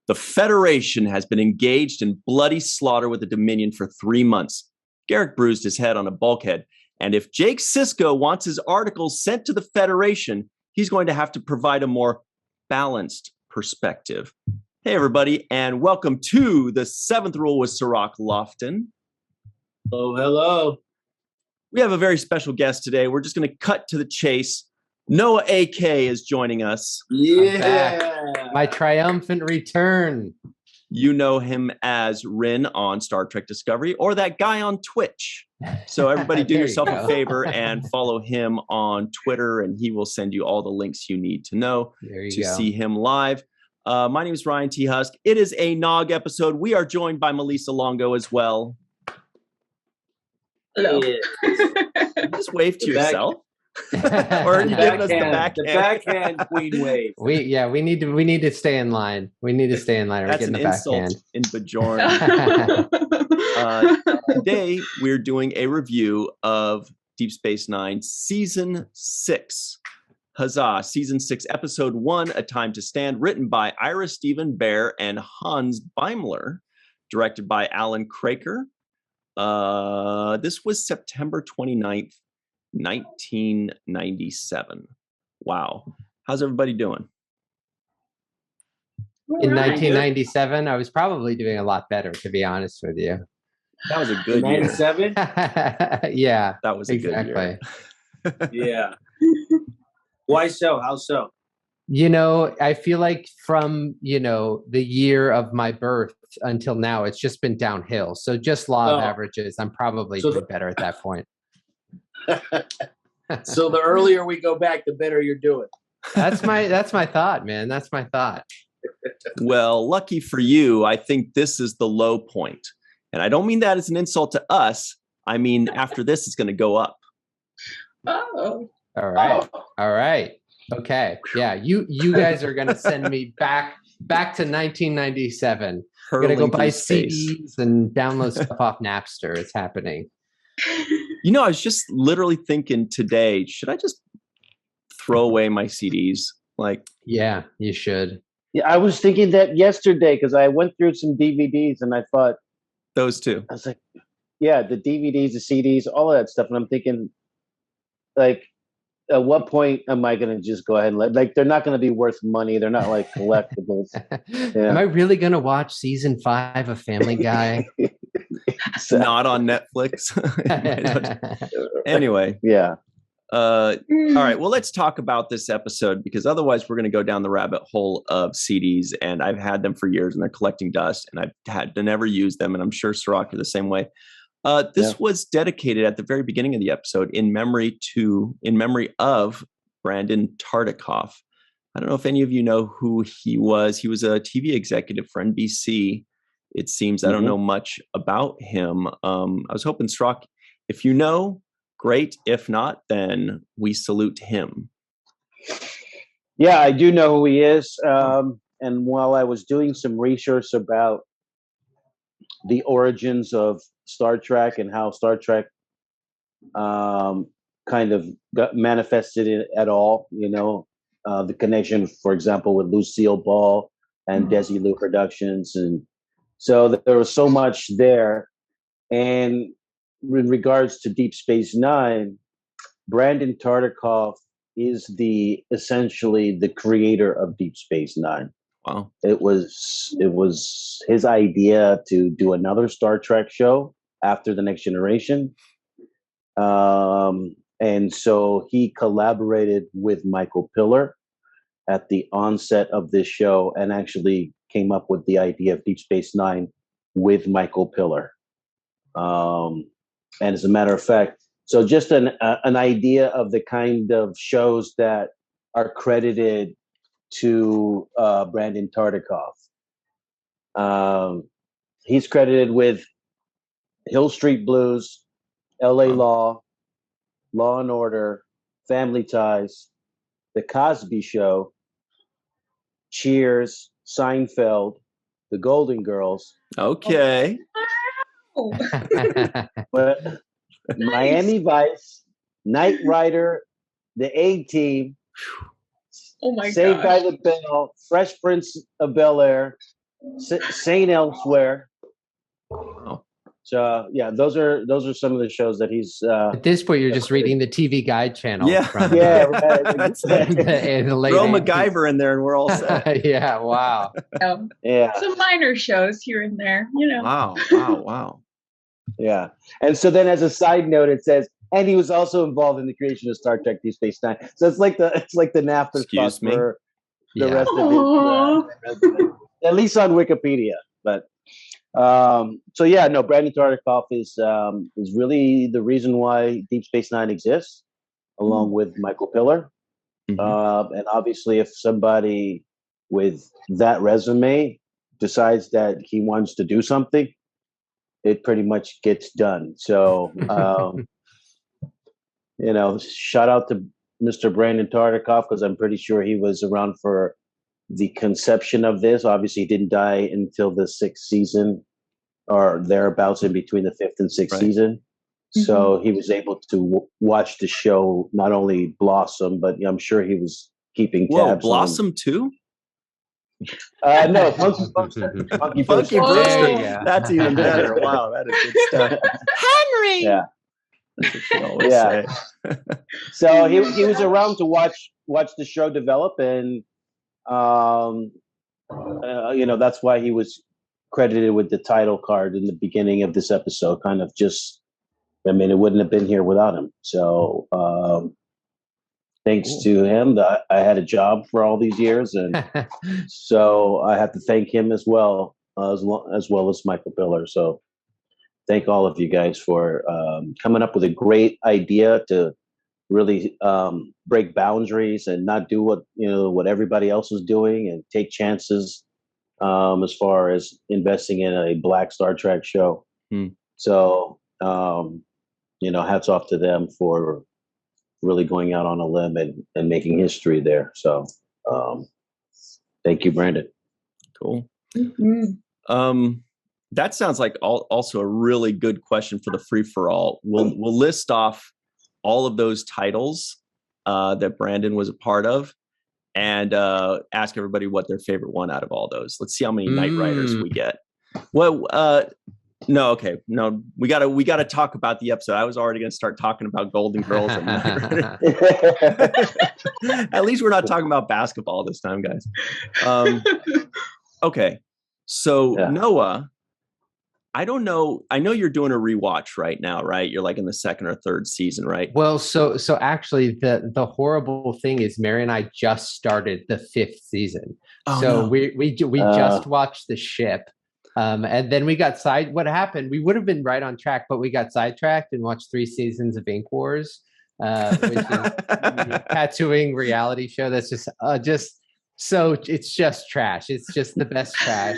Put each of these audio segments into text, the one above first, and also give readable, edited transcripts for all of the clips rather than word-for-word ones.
The Federation has been engaged in bloody slaughter with the Dominion for 3 months. Garrick bruised his head on a bulkhead, and if Jake Sisko wants his articles sent to the Federation, he's going to have to provide a more balanced perspective. Hey, everybody, and welcome to the Seventh Rule with Cirroc Lofton. Oh, hello. We have a very special guest today. We're just going to cut to the chase. Noah Ake is joining us. Yeah. My triumphant return. You know him as Rin on Star Trek Discovery or that guy on Twitch. So everybody do yourself a favor and follow him on Twitter, and he will send you all the links you need to know to see him live. My name is Ryan T. Husk. It is a Nog episode. We are joined by Malissa Longo as well. Hello. Just wave to yourself. Or are you giving us the backhand? The backhand queen wave. We need to stay in line. We need to stay in line. That's getting an the insult backhand. in Bajoran. Today we're doing a review of Deep Space Nine Season 6. Huzzah! Season 6, Episode 1, A Time to Stand, written by Ira Steven Behr and Hans Beimler, directed by Alan Craker. This was September 29th. 1997. Wow. How's everybody doing? In 1997, I was probably doing a lot better, to be honest with you. That was a good 97? Yeah. That was a good year. Yeah. Why so? How so? You know, I feel like from, the year of my birth until now, it's just been downhill. So just law of averages, I'm probably doing better at that point. So the earlier we go back, the better you're doing. That's my thought, man. That's my thought. Well, lucky for you, I think this is the low point. And I don't mean that as an insult to us. I mean, after this, it's going to go up. Oh. All right. All right. Okay. Yeah. You guys are going to send me back to 1997. I'm going to go buy CDs and download stuff off Napster. It's happening. You know, I was just literally thinking today, should I just throw away my CDs? Yeah, you should. Yeah, I was thinking that yesterday because I went through some DVDs and I thought those two. I was like, yeah, the DVDs, the CDs, all of that stuff. And I'm thinking, at what point am I going to just go ahead and they're not going to be worth money. They're not like collectibles. Yeah. Am I really going to watch season 5 of Family Guy? Not on Netflix. Anyway. Yeah. All right. Well, let's talk about this episode because otherwise we're going to go down the rabbit hole of CDs, and I've had them for years and they're collecting dust, and I've had to never use them. And I'm sure Cirroc are the same way. This was dedicated at the very beginning of the episode in memory of Brandon Tartikoff. I don't know if any of you know who he was. He was a TV executive for NBC. It seems I don't know much about him. I was hoping, Cirroc, if you know, great. If not, then we salute him. Yeah, I do know who he is. And while I was doing some research about the origins of Star Trek and how Star Trek kind of got manifested at all, the connection, for example, with Lucille Ball and Desilu Productions. And so there was so much there. And in regards to Deep Space Nine, Brandon Tartikoff is essentially the creator of Deep Space Nine. Wow. It was his idea to do another Star Trek show after The Next Generation. And so he collaborated with Michael Piller at the onset of this show and actually came up with the idea of Deep Space Nine with Michael Piller. And as a matter of fact, so just an idea of the kind of shows that are credited to Brandon Tartikoff. He's credited with Hill Street Blues, L.A. Law, Law and Order, Family Ties, The Cosby Show, Cheers, Seinfeld, The Golden Girls. Okay. But Miami Vice, Knight Rider, The A-Team, Oh my Saved by the Bell, Fresh Prince of Bel-Air, Saint Elsewhere. Oh. So yeah, those are some of the shows that he's. At this point, you're just reading the TV Guide channel. Yeah. From, Right. That's it. in the late Throw 80s. MacGyver in there and we're all set. Yeah. Wow. Yeah. Some minor shows here and there, Wow. Yeah. And so then, as a side note, it says, and he was also involved in the creation of Star Trek: Deep Space Nine. So it's like the NAFTA Excuse me? for the Yeah. rest of his, at least on Wikipedia. But so yeah, no, Brandon Tartikoff is really the reason why Deep Space Nine exists, along with Michael Piller. And obviously, if somebody with that resume decides that he wants to do something, it pretty much gets done. So, shout out to Mr. Brandon Tartikoff, because I'm pretty sure he was around for the conception of this. Obviously, he didn't die until the 6th season or thereabouts, in between the 5th and 6th season. So he was able to watch the show not only blossom, but I'm sure he was keeping tabs. Blossom too? No, Funky Brewster. Funky Brewster. Yeah. That's even better. Wow, that is good stuff. Henry. Yeah. That's what she always say. So he was around to watch the show develop, and that's why he was credited with the title card in the beginning of this episode. Kind of just, it wouldn't have been here without him. So thanks to him, I had a job for all these years, and so I have to thank him as well as Michael Piller. So thank all of you guys for coming up with a great idea to really break boundaries and not do what everybody else is doing, and take chances as far as investing in a Black Star Trek show. So hats off to them for really going out on a limb and making history there. So thank you, Brandon. Cool. That sounds like also a really good question for the free-for-all. We'll list off all of those titles that Brandon was a part of, and ask everybody what their favorite one out of all those. Let's see how many Knight Riders we get. Well, no, we gotta talk about the episode. I was already gonna start talking about Golden Girls and Knight Rider. At least we're not talking about basketball this time, guys. Okay, so Noah, I don't know. I know you're doing a rewatch right now, right? You're like in the 2nd or 3rd season, right? Well, so actually, the horrible thing is, Mary and I just started the 5th season. We just watched The Ship, and then we got What happened? We would have been right on track, but we got sidetracked and watched 3 seasons of Ink Wars, which is a tattooing reality show that's just. So it's just trash. It's just the best trash.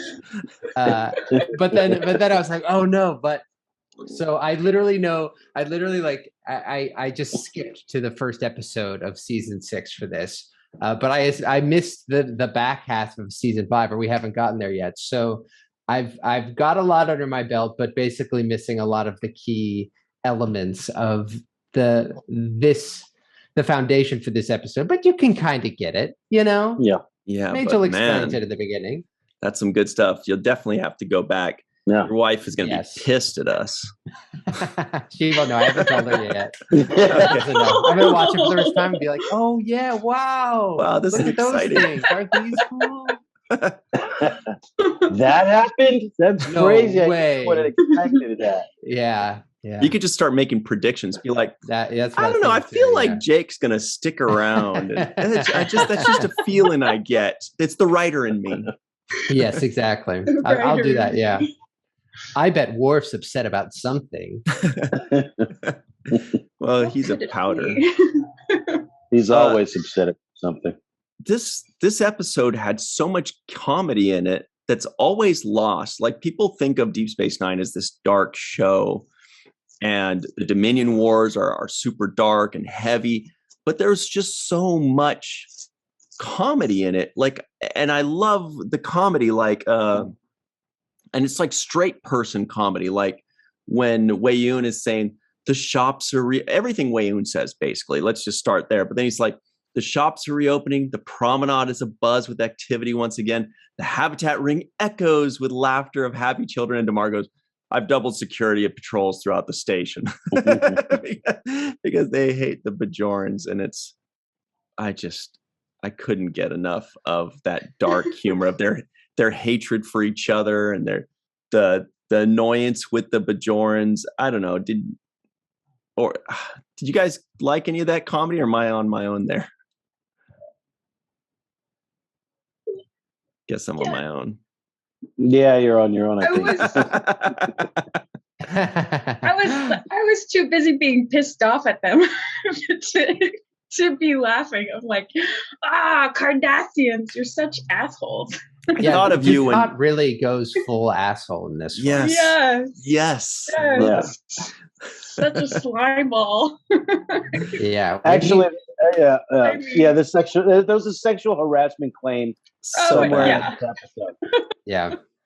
But then I was like, oh no. But so I just skipped to the first episode of season 6 for this. But I missed the back half of season 5, or we haven't gotten there yet. So I've got a lot under my belt, but basically missing a lot of the key elements of the foundation for this episode, but you can kind of get it, Yeah. Rachel explains it at the beginning. That's some good stuff. You'll definitely have to go back. Yeah. Your wife is going to be pissed at us. She won't know. I haven't told her yet. I'm going to watch it for the first time and be like, oh yeah, wow. This is exciting. Those things. Aren't these cool? That happened? That's crazy. Way. I would have expected that. Yeah. You could just start making predictions. Be like, that's I don't know. I feel like Jake's gonna stick around. That's just a feeling I get. It's the writer in me. Yes, exactly. I'll do that. Yeah. I bet Worf's upset about something. Well, he's a powder. He's always upset about something. This episode had so much comedy in it that's always lost. Like, people think of Deep Space Nine as this dark show, and the Dominion Wars are super dark and heavy, but there's just so much comedy in it. Like, and I love the comedy, like, and it's like straight person comedy. Like when Wei Yun is saying the shops are everything Wei Yun says, basically, let's just start there. But then he's like, The shops are reopening. The promenade is abuzz with activity once again. The habitat ring echoes with laughter of happy children. And DeMar goes, I've doubled security at patrols throughout the station because they hate the Bajorans. And I couldn't get enough of that dark humor of their hatred for each other and the annoyance with the Bajorans. I don't know. Did you guys like any of that comedy, or am I on my own there? Guess I'm on my own. Yeah, you're on your own, I think. I was too busy being pissed off at them to be laughing. I'm like, Cardassians, you're such assholes. Yeah, thought of you when really goes full asshole in this one. Yes. Such a slime ball. Yeah. Actually, the sexual there was a sexual harassment claim somewhere in this episode.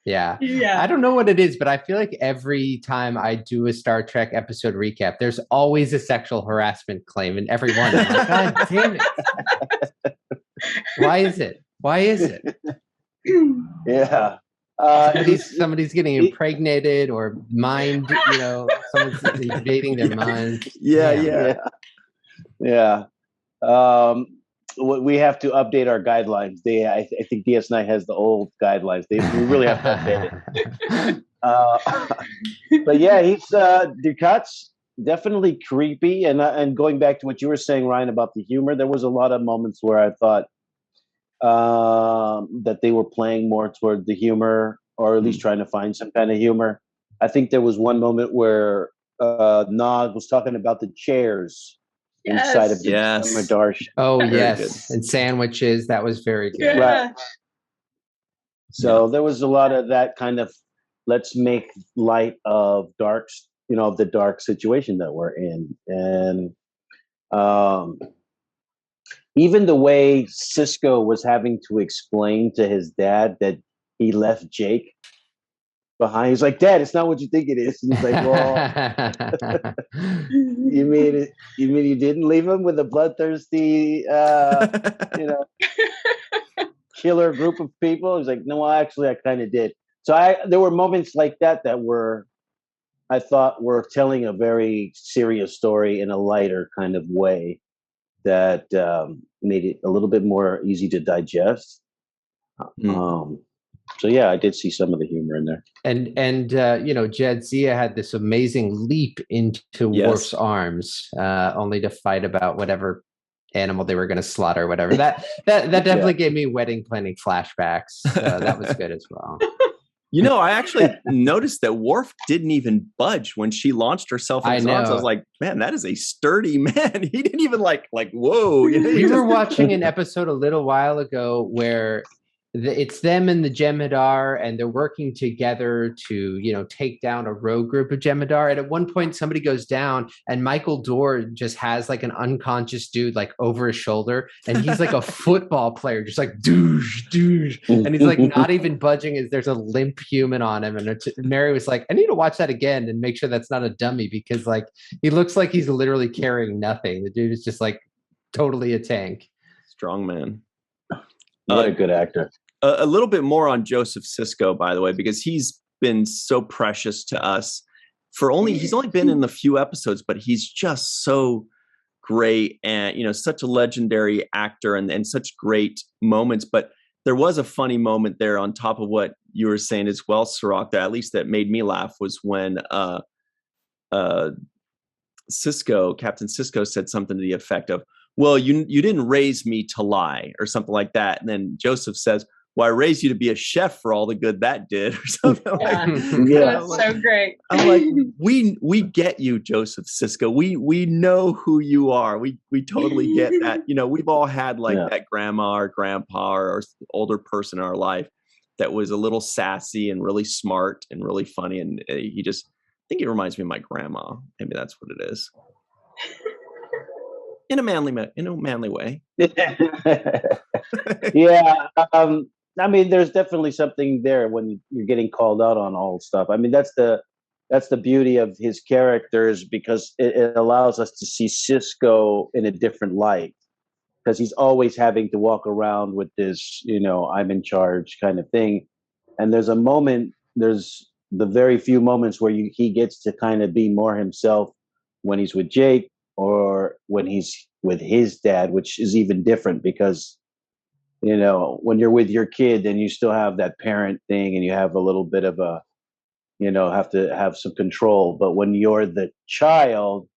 Yeah. I don't know what it is, but I feel like every time I do a Star Trek episode recap, there's always a sexual harassment claim in every one. I'm like, God damn it. Why is it? Yeah. Somebody's getting impregnated or someone's invading their mind. Yeah. We have to update our guidelines. I think DS9 has the old guidelines. We really have to update it. But yeah, he's Dukat's definitely creepy. And going back to what you were saying, Ryan, about the humor, there was a lot of moments where I thought that they were playing more toward the humor, or at least trying to find some kind of humor. I think there was one moment where Nog was talking about the chairs inside of the Darsh. Oh, yes. And sandwiches. That was very good. Yeah. Right. So there was a lot of that kind of, let's make light of the dark situation that we're in. And even the way Cisco was having to explain to his dad that he left Jake behind. He's like, Dad, it's not what you think it is. And he's like, well, you mean you didn't leave him with a bloodthirsty, killer group of people? He's like, no, actually, I kind of did. So there were moments like that I thought were telling a very serious story in a lighter kind of way that made it a little bit more easy to digest. So yeah, I did see some of the humor in there. And Jadzia had this amazing leap into Worf's arms, only to fight about whatever animal they were going to slaughter, or whatever. That definitely gave me wedding planning flashbacks. That was good as well. I actually noticed that Worf didn't even budge when she launched herself in his arms. I was like, man, that is a sturdy man. He didn't even like, whoa. We were watching an episode a little while ago where it's them and the Jem'Hadar, and they're working together to, take down a rogue group of Jem'Hadar. And at one point, somebody goes down, and Michael Dorr just has like an unconscious dude like over his shoulder, and he's like a football player, just like douche, and he's like not even budging as there's a limp human on him. And Mary was like, I need to watch that again and make sure that's not a dummy, because like he looks like he's literally carrying nothing. The dude is just like totally a tank. Strong man. What a good actor. A little bit more on Joseph Sisko, by the way, because he's been so precious to us. He's only been in a few episodes, but he's just so great and such a legendary actor and such great moments. But there was a funny moment there on top of what you were saying as well, Cirroc, that at least that made me laugh, was when Captain Sisko said something to the effect of, well, you didn't raise me to lie, or something like that. And then Joseph says, well, I raised you to be a chef for all the good that did, or something like that. Yeah, that's so great. I'm like, we get you, Joseph Sisko. We know who you are. We totally get that. We've all had that grandma or grandpa or older person in our life that was a little sassy and really smart and really funny. And I think it reminds me of my grandma. Maybe that's what it is. In a manly way. Yeah. I mean, there's definitely something there when you're getting called out on all stuff. I mean, that's the beauty of his characters, because it allows us to see Cisco in a different light. because he's always having to walk around with this, I'm in charge kind of thing. And there's the very few moments where he gets to kind of be more himself when he's with Jake or when he's with his dad, which is even different because, when you're with your kid, then you still have that parent thing and you have a little bit of a, have to have some control. But when you're the child,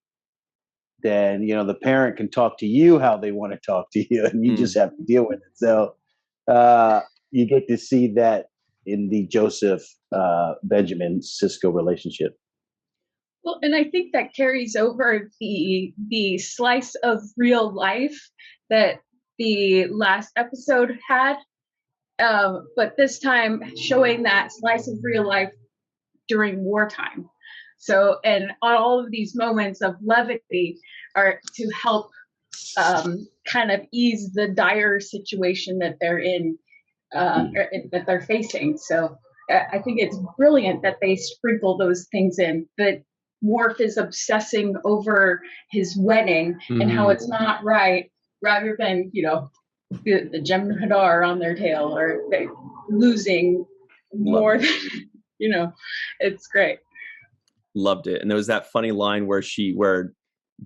then, the parent can talk to you how they want to talk to you and you just have to deal with it. So you get to see that in the Joseph Benjamin Cisco relationship. Well, and I think that carries over the slice of real life that the last episode had, but this time showing that slice of real life during wartime. So, and all of these moments of levity are to help kind of ease the dire situation that they're in, or that they're facing. So I think it's brilliant that they sprinkle those things in, that Worf is obsessing over his wedding and how it's not right, rather than, the Jem'Hadar on their tail, or they losing more than, it's great. Loved it. And there was that funny line where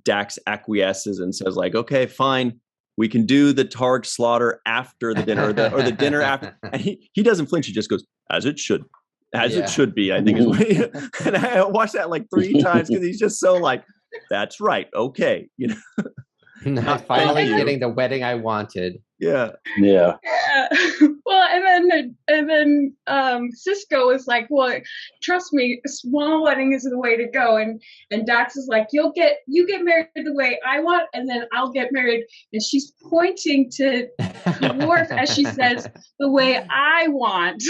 Dax acquiesces and says like, okay, fine, we can do the Targ slaughter after the dinner, or the dinner after. And he doesn't flinch. He just goes, as it should be, I think is what and I watched that like 3 times because he's just so like, that's right. Okay. Now finally getting the wedding I wanted. Yeah. Well, and then Cisco is like, well, trust me, a small wedding is the way to go. And Dax is like, you get married the way I want, and then I'll get married. And she's pointing to Worf as she says, the way I want.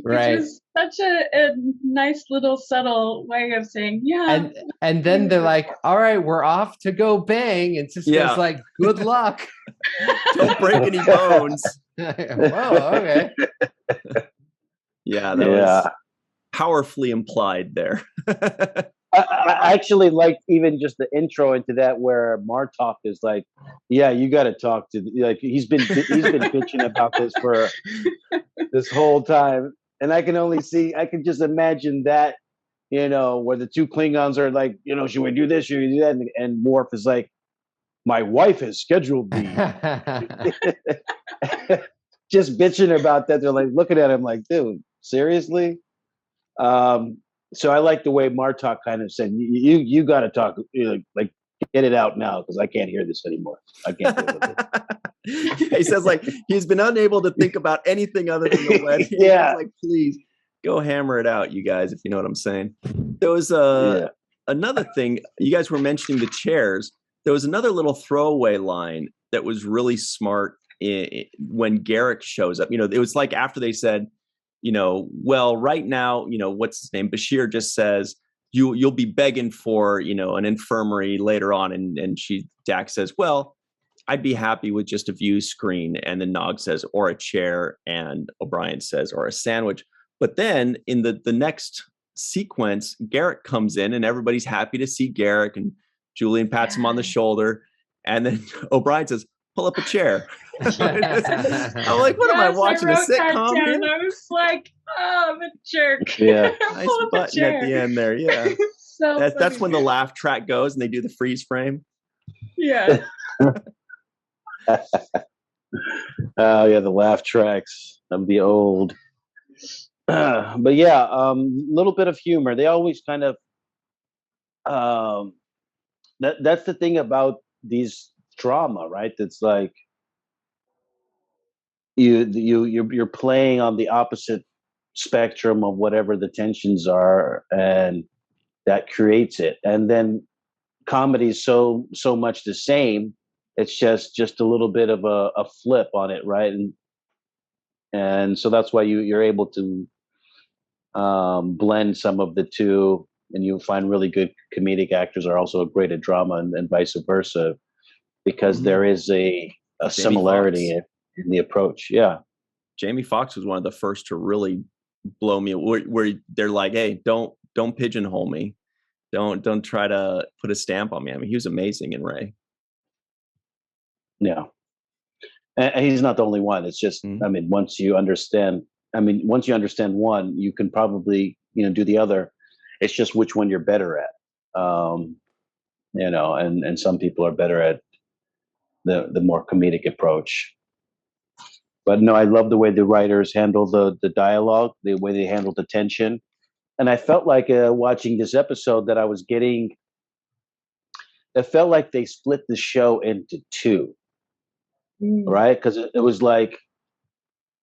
Right. Which is such a nice little subtle way of saying, yeah. And then they're like, all right, we're off to go bang. And Cisco's like, good luck. Don't break any bones. Whoa, okay. Yeah, that was powerfully implied there. I actually liked even just the intro into that where Martok is like, yeah, you got to talk to, like, he's been bitching about this for this whole time. And I can just imagine that, where the 2 Klingons are like, should we do this? Should we do that? And Worf is like, my wife has scheduled me. Just bitching about that. They're like looking at him like, dude, seriously? So I like the way Martok kind of said, you got to talk, like get it out now because I can't hear this anymore. I can't deal with it. He says like he's been unable to think about anything other than the wedding. Yeah. Like, please go hammer it out, you guys, if you know what I'm saying. There was another thing. You guys were mentioning the chairs. There was another little throwaway line that was really smart when Garrick shows up. It was like after they said, well, right now, what's his name? Bashir just says, you'll be begging for, an infirmary later on. And Dax says, well, I'd be happy with just a view screen. And then Nog says, or a chair. And O'Brien says, or a sandwich. But then in the next sequence, Garrick comes in and everybody's happy to see Garrick, and Julian pats him on the shoulder. And then O'Brien says, pull up a chair. I'm like, what am I watching? A sitcom? I was like, oh, I'm a jerk. Yeah. Nice button at the end there. Yeah. That's when the laugh track goes and they do the freeze frame. Yeah. Oh yeah, the laugh tracks of the old. But yeah, little bit of humor. They always kind of that's the thing about these drama, right? It's like you're playing on the opposite spectrum of whatever the tensions are, and that creates it. And then comedy is so much the same. It's just a little bit of a flip on it, right? And so that's why you're able to blend some of the two, and you find really good comedic actors are also great at drama, and vice versa, because there is a similarity in the approach. Yeah. Jamie Foxx was one of the first to really blow me where they're like, hey, don't pigeonhole me. Don't try to put a stamp on me. I mean, he was amazing in Ray. Yeah. And he's not the only one. It's just, I mean, once you understand one, you can probably, do the other. It's just which one you're better at. And some people are better at the more comedic approach. But no, I love the way the writers handle the dialogue, the way they handle the tension. And I felt like watching this episode that it felt like they split the show into two, right? Because it was like,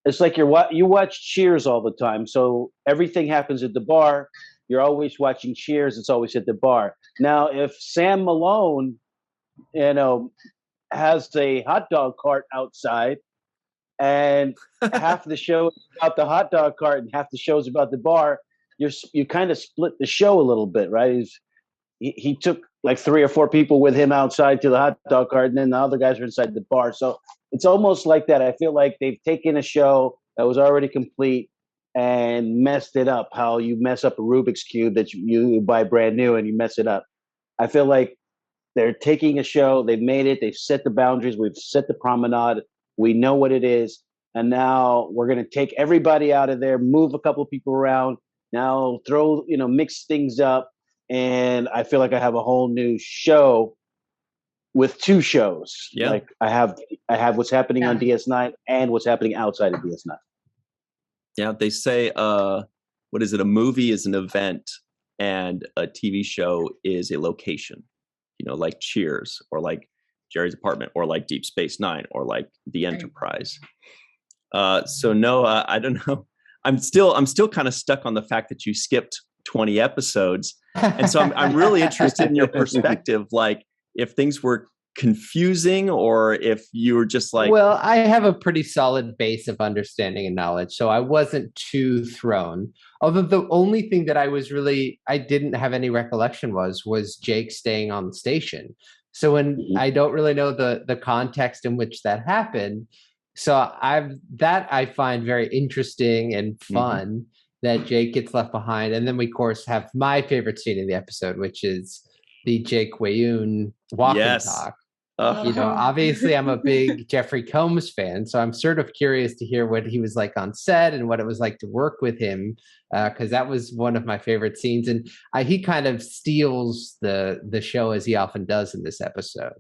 it's like you watch Cheers all the time. So everything happens at the bar. You're always watching Cheers. It's always at the bar. Now, if Sam Malone, has a hot dog cart outside, and half the show is about the hot dog cart and half the show is about the bar, you kind of split the show a little bit, right? He took like 3 or 4 people with him outside to the hot dog cart, and then the other guys are inside the bar. So it's almost like that. I feel like they've taken a show that was already complete and messed it up. How you mess up a Rubik's Cube that you buy brand new and you mess it up. I feel like they're taking a show, they've made it, they've set the boundaries, we've set the promenade, we know what it is, and now we're going to take everybody out of there, move a couple of people around, now throw, mix things up, and I feel like I have a whole new show with 2 shows. Yeah. Like I have what's happening on DS9 and what's happening outside of DS9. Yeah, they say, what is it? A movie is an event, and a TV show is a location. Like Cheers, or like Jerry's Apartment, or like Deep Space Nine, or like The Enterprise. So Noah, I don't know. I'm still kind of stuck on the fact that you skipped 20 episodes, and so I'm really interested in your perspective. Like, if things were confusing, or if you were just like, well, I have a pretty solid base of understanding and knowledge, so I wasn't too thrown. Although the only thing that I didn't have any recollection was Jake staying on the station. So when I don't really know the context in which that happened, so I find very interesting and fun that Jake gets left behind. And then we of course have my favorite scene in the episode, which is the Jake Wayoon walk and talk. Obviously I'm a big Jeffrey Combs fan, so I'm sort of curious to hear what he was like on set and what it was like to work with him, because that was one of my favorite scenes, and he kind of steals the show, as he often does in this episode.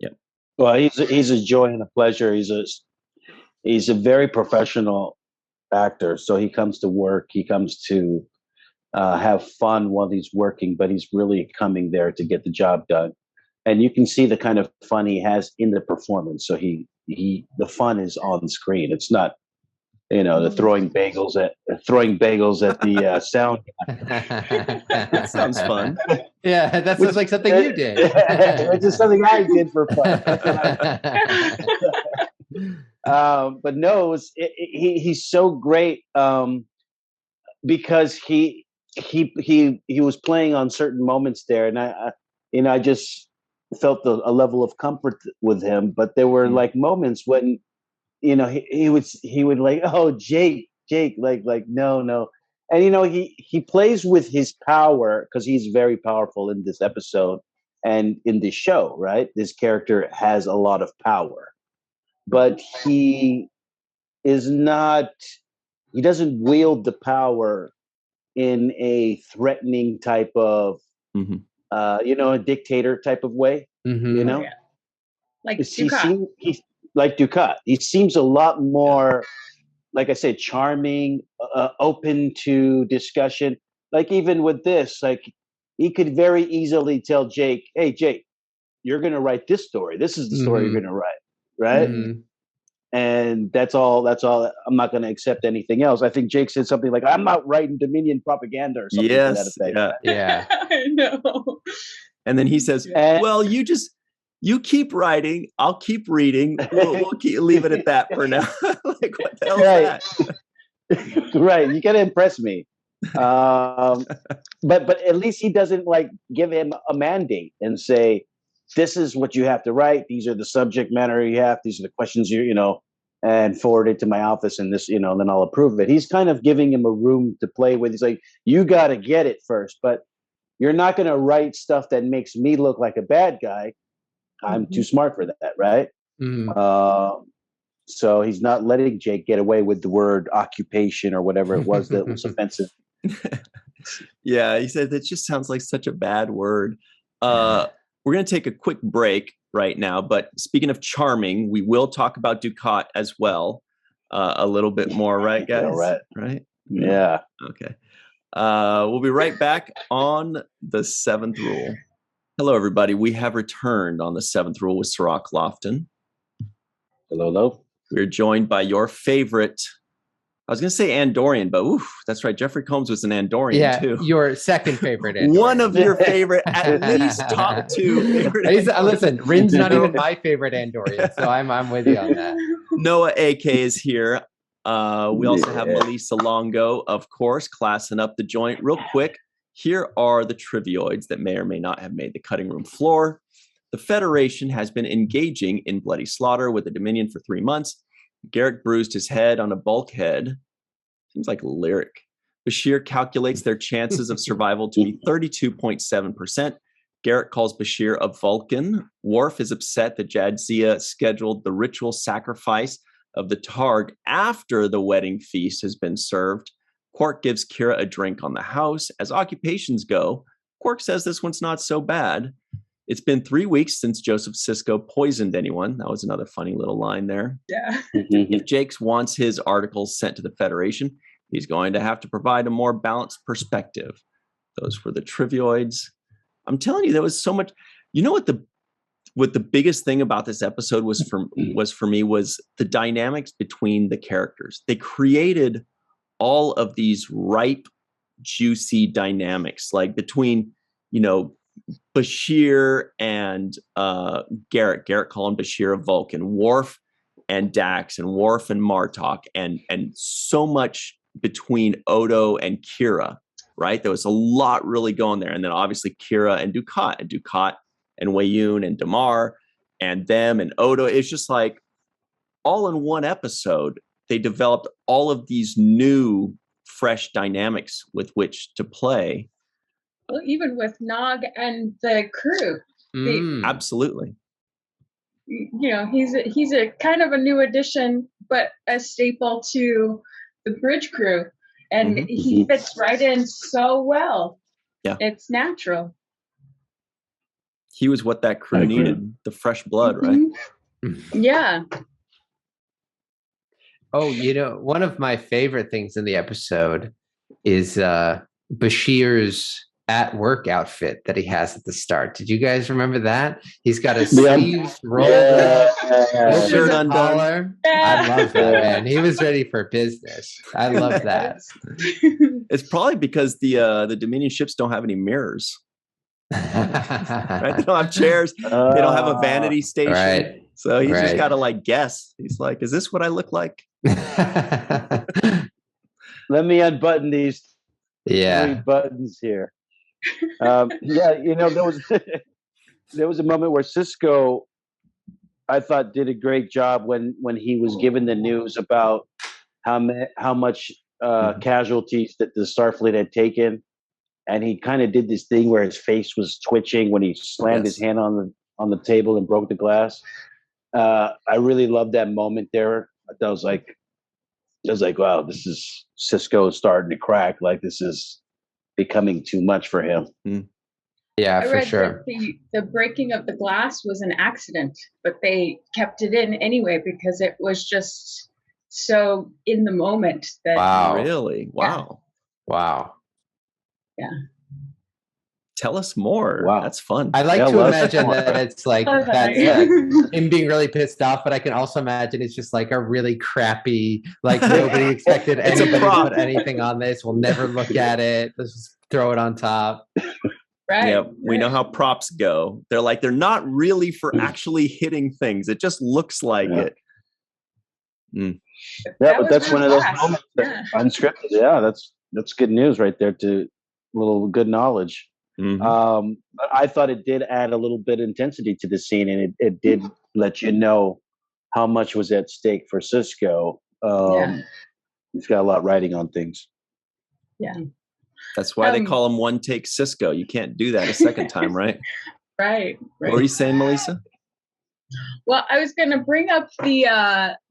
Yeah. Well, he's a joy and a pleasure. He's a very professional actor, so he comes to work. He comes to have fun while he's working, but he's really coming there to get the job done. And you can see the kind of fun he has in the performance. So the fun is on screen. It's not, the throwing bagels at the sound. That sounds fun. Yeah, that sounds like something you did. It's just something I did for fun. But no, he's so great because he was playing on certain moments there, and I just felt a level of comfort with him. But there were like moments when he would like, oh, Jake, like no, and he plays with his power because he's very powerful in this episode and in this show, right? This character has a lot of power, but he doesn't wield the power in a threatening type of a dictator type of way, like Dukat. He's like Dukat. He seems a lot more, like I said, charming, open to discussion. Like even with this, like he could very easily tell Jake, "Hey, Jake, you're going to write this story. This is the story you're going to write, right?" And that's all. I'm not going to accept anything else. I think Jake said something like, "I'm not writing Dominion propaganda," or something to that effect. Yeah. I know. And then he says, "Well, you keep writing. I'll keep reading. We'll leave it at that for now." Like, what the hell is that? Right. You got to impress me. But at least he doesn't like give him a mandate and say, "This is what you have to write. These are the subject matter you have. These are the questions and forward it to my office, and this, then I'll approve it." He's kind of giving him a room to play with. He's like, "You got to get it first, but you're not going to write stuff that makes me look like a bad guy. I'm too smart for that, right? So he's not letting Jake get away with the word occupation or whatever it was that was offensive. Yeah, he said that just sounds like such a bad word. We're going to take a quick break right now, but speaking of charming, we will talk about Dukat as well a little bit more, right, guys? Yeah, right? Yeah. Okay. We'll be right back on the Seventh Rule. Hello, everybody. We have returned on the Seventh Rule with Cirroc Lofton. Hello. We're joined by your favorite. I was going to say Andorian, but that's right. Jeffrey Combs was an Andorian too. Your second favorite Andorian. One of your favorite, at least top two favorite. Listen, Rin's not even my favorite Andorian, so I'm with you on that. Noah Ake is here. We also have Malissa Longo, of course, classing up the joint. Real quick, here are the trivioids that may or may not have made the cutting room floor. The Federation has been engaging in bloody slaughter with the Dominion for 3 months. Garrett bruised his head on a bulkhead. Seems like a lyric. Bashir calculates their chances of survival to be 32.7%. Garrett calls Bashir a Vulcan. Worf is upset that Jadzia scheduled the ritual sacrifice of the Targ after the wedding feast has been served. Quark gives Kira a drink on the house. As occupations go, Quark says this one's not so bad. It's been 3 weeks since Joseph Sisko poisoned anyone. That was another funny little line there. Yeah. If Jakes wants his articles sent to the Federation, he's going to have to provide a more balanced perspective. Those were the trivioids. I'm telling you, there was so much. You know what the biggest thing about this episode was for me was the dynamics between the characters. They created all of these ripe, juicy dynamics, like between, Bashir and Garrett. Garrett calling Bashir a Vulcan, Worf and Dax, and Worf and Martok, and so much between Odo and Kira, right? There was a lot really going there. And then obviously Kira and Dukat and Wayun and Damar and them and Odo. It's just like all in one episode, they developed all of these new, fresh dynamics with which to play. Well, even with Nog and the crew. Absolutely. He's a kind of a new addition, but a staple to the bridge crew. And he fits right in so well. Yeah. It's natural. He was what that crew needed, the fresh blood, right? Yeah. Oh, one of my favorite things in the episode is Bashir's at-work outfit that he has at the start. Did you guys remember that? He's got his sleeves rolled up, shirt undone. I love that, man. He was ready for business. I love that. It's probably because the Dominion ships don't have any mirrors. Right? They don't have chairs. They don't have a vanity station. Right. So he's just got to guess. He's like, is this what I look like? Let me unbutton these three buttons here. There was a moment where Cisco, I thought, did a great job when he was given the news about how much casualties that the Starfleet had taken, and he kind of did this thing where his face was twitching when he slammed his hand on the table and broke the glass. I really loved that moment there. I was like, wow, this is Cisco starting to crack. Like, this is becoming too much for him. Yeah, for sure. The breaking of the glass was an accident, but they kept it in anyway because it was just so in the moment that. Wow! Really? Wow! Yeah. Wow! Yeah. Tell us more. Wow, that's fun. I like to imagine that it's like that's him being really pissed off, but I can also imagine it's just like a really crappy, like nobody expected anybody to put anything on this. We'll never look at it. Let's just throw it on top. Right. Yeah, we know how props go. They're not really for actually hitting things. It just looks like it. Yeah, but that's one of those moments that unscripted. Yeah, that's good news right there. To little good knowledge. But I thought it did add a little bit of intensity to the scene, and it did let you know how much was at stake for Cisco. He's got a lot riding on things. Yeah. That's why they call him one take Cisco. You can't do that a second time, right? Right. What were you saying, Melissa? Well, I was going to bring up the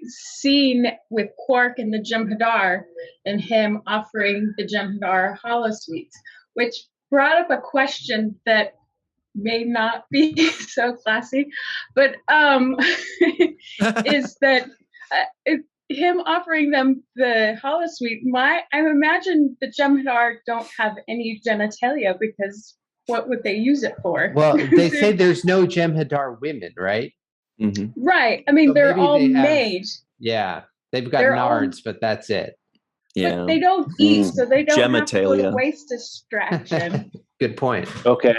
scene with Quark and the Jem'Hadar and him offering the Jem'Hadar holosuites, which brought up a question that may not be so classy, but is that him offering them the holosuite, I imagine the Jem'Hadar don't have any genitalia because what would they use it for? Well, they say there's no Jem'Hadar women, right? Mm-hmm. Right. I mean, So they're maybe all they have- made. Yeah, they've got They're nards, but that's it. Yeah. But they don't eat, so they don't have to go to Genitalia. waist distraction. Good point. Okay.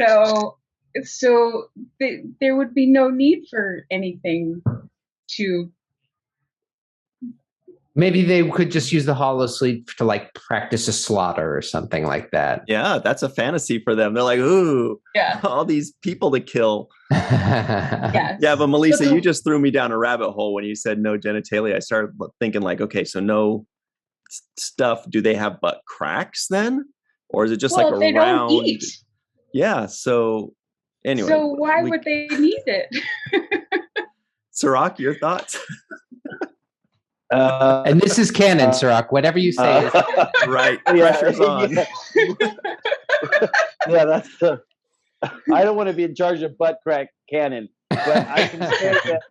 So there would be no need for anything to. Maybe they could just use the holosleep to like practice a slaughter or something like that. Yeah, that's a fantasy for them. They're like, ooh, Yeah. all these people to kill. Yes. Yeah, but Melissa, So the- you just threw me down a rabbit hole when you said no genitalia. I started thinking like, okay, so no stuff. Do they have butt cracks then? Or is it just well, like a they round? don't eat. Yeah, so anyway. So why would they need it? Cirroc, your thoughts? And this is canon, Cirroc. Whatever you say is Right. Yeah, Pressure's on. Yeah, that's the. I don't want to be in charge of butt crack canon, but I can say that.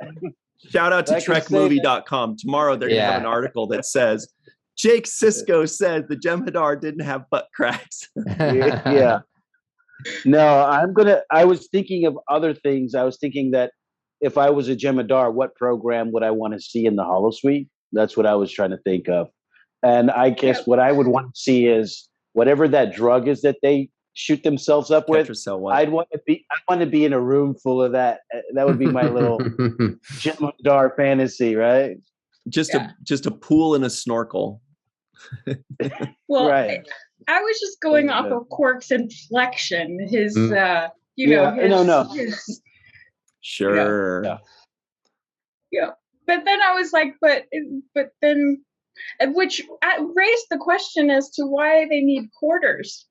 Shout out to I can say trekmovie.com. Tomorrow they're going to have an article that says, Jake Sisko says the Jem'Hadar didn't have butt cracks. Yeah. No, I was thinking of other things. I was thinking that if I was a Jem'Hadar, what program would I want to see in the holosuite? That's what I was trying to think of. And I guess what I would want to see is whatever that drug is that they shoot themselves up with. I want to be in a room full of that. That would be my little Jem'Hadar fantasy, right? Just a pool and a snorkel. Well, Right. I was just going off of Quark's inflection, his, No. Sure. Yeah. But then I was like, but then, which raised the question as to why they need quarters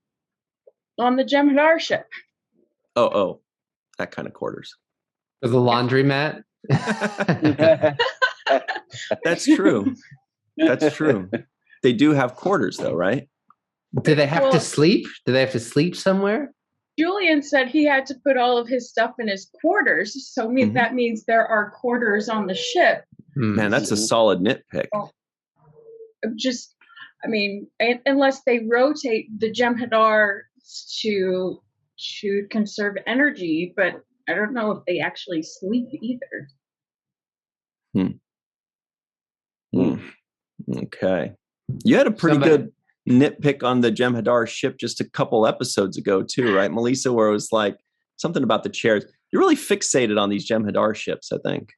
on the Jem'Hadar ship. Oh, that kind of quarters. For the laundromat. That's true. That's true. They do have quarters, though, right? Do they have to sleep? Do they have to sleep somewhere? Julian said he had to put all of his stuff in his quarters, so that means there are quarters on the ship. Man, that's a solid nitpick. Unless they rotate the Jem'Hadar to conserve energy, but I don't know if they actually sleep either. Okay. You had a pretty good nitpick on the Jem'Hadar ship just a couple episodes ago too, right, Melissa, where it was like something about the chairs. You're really fixated on these Jem'Hadar ships, I think.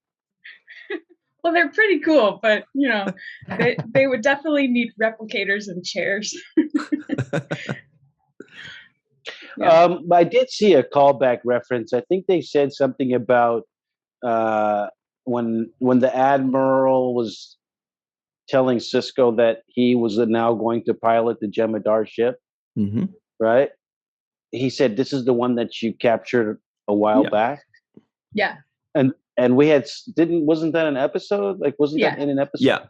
Well, they're pretty cool, but they would definitely need replicators and chairs. I did see a callback reference. I think they said something about when the Admiral was telling Cisco that he was now going to pilot the Jem'Hadar ship, right? He said, "This is the one that you captured a while back." Yeah. And we wasn't that an episode? Like, wasn't that in an episode? Yeah.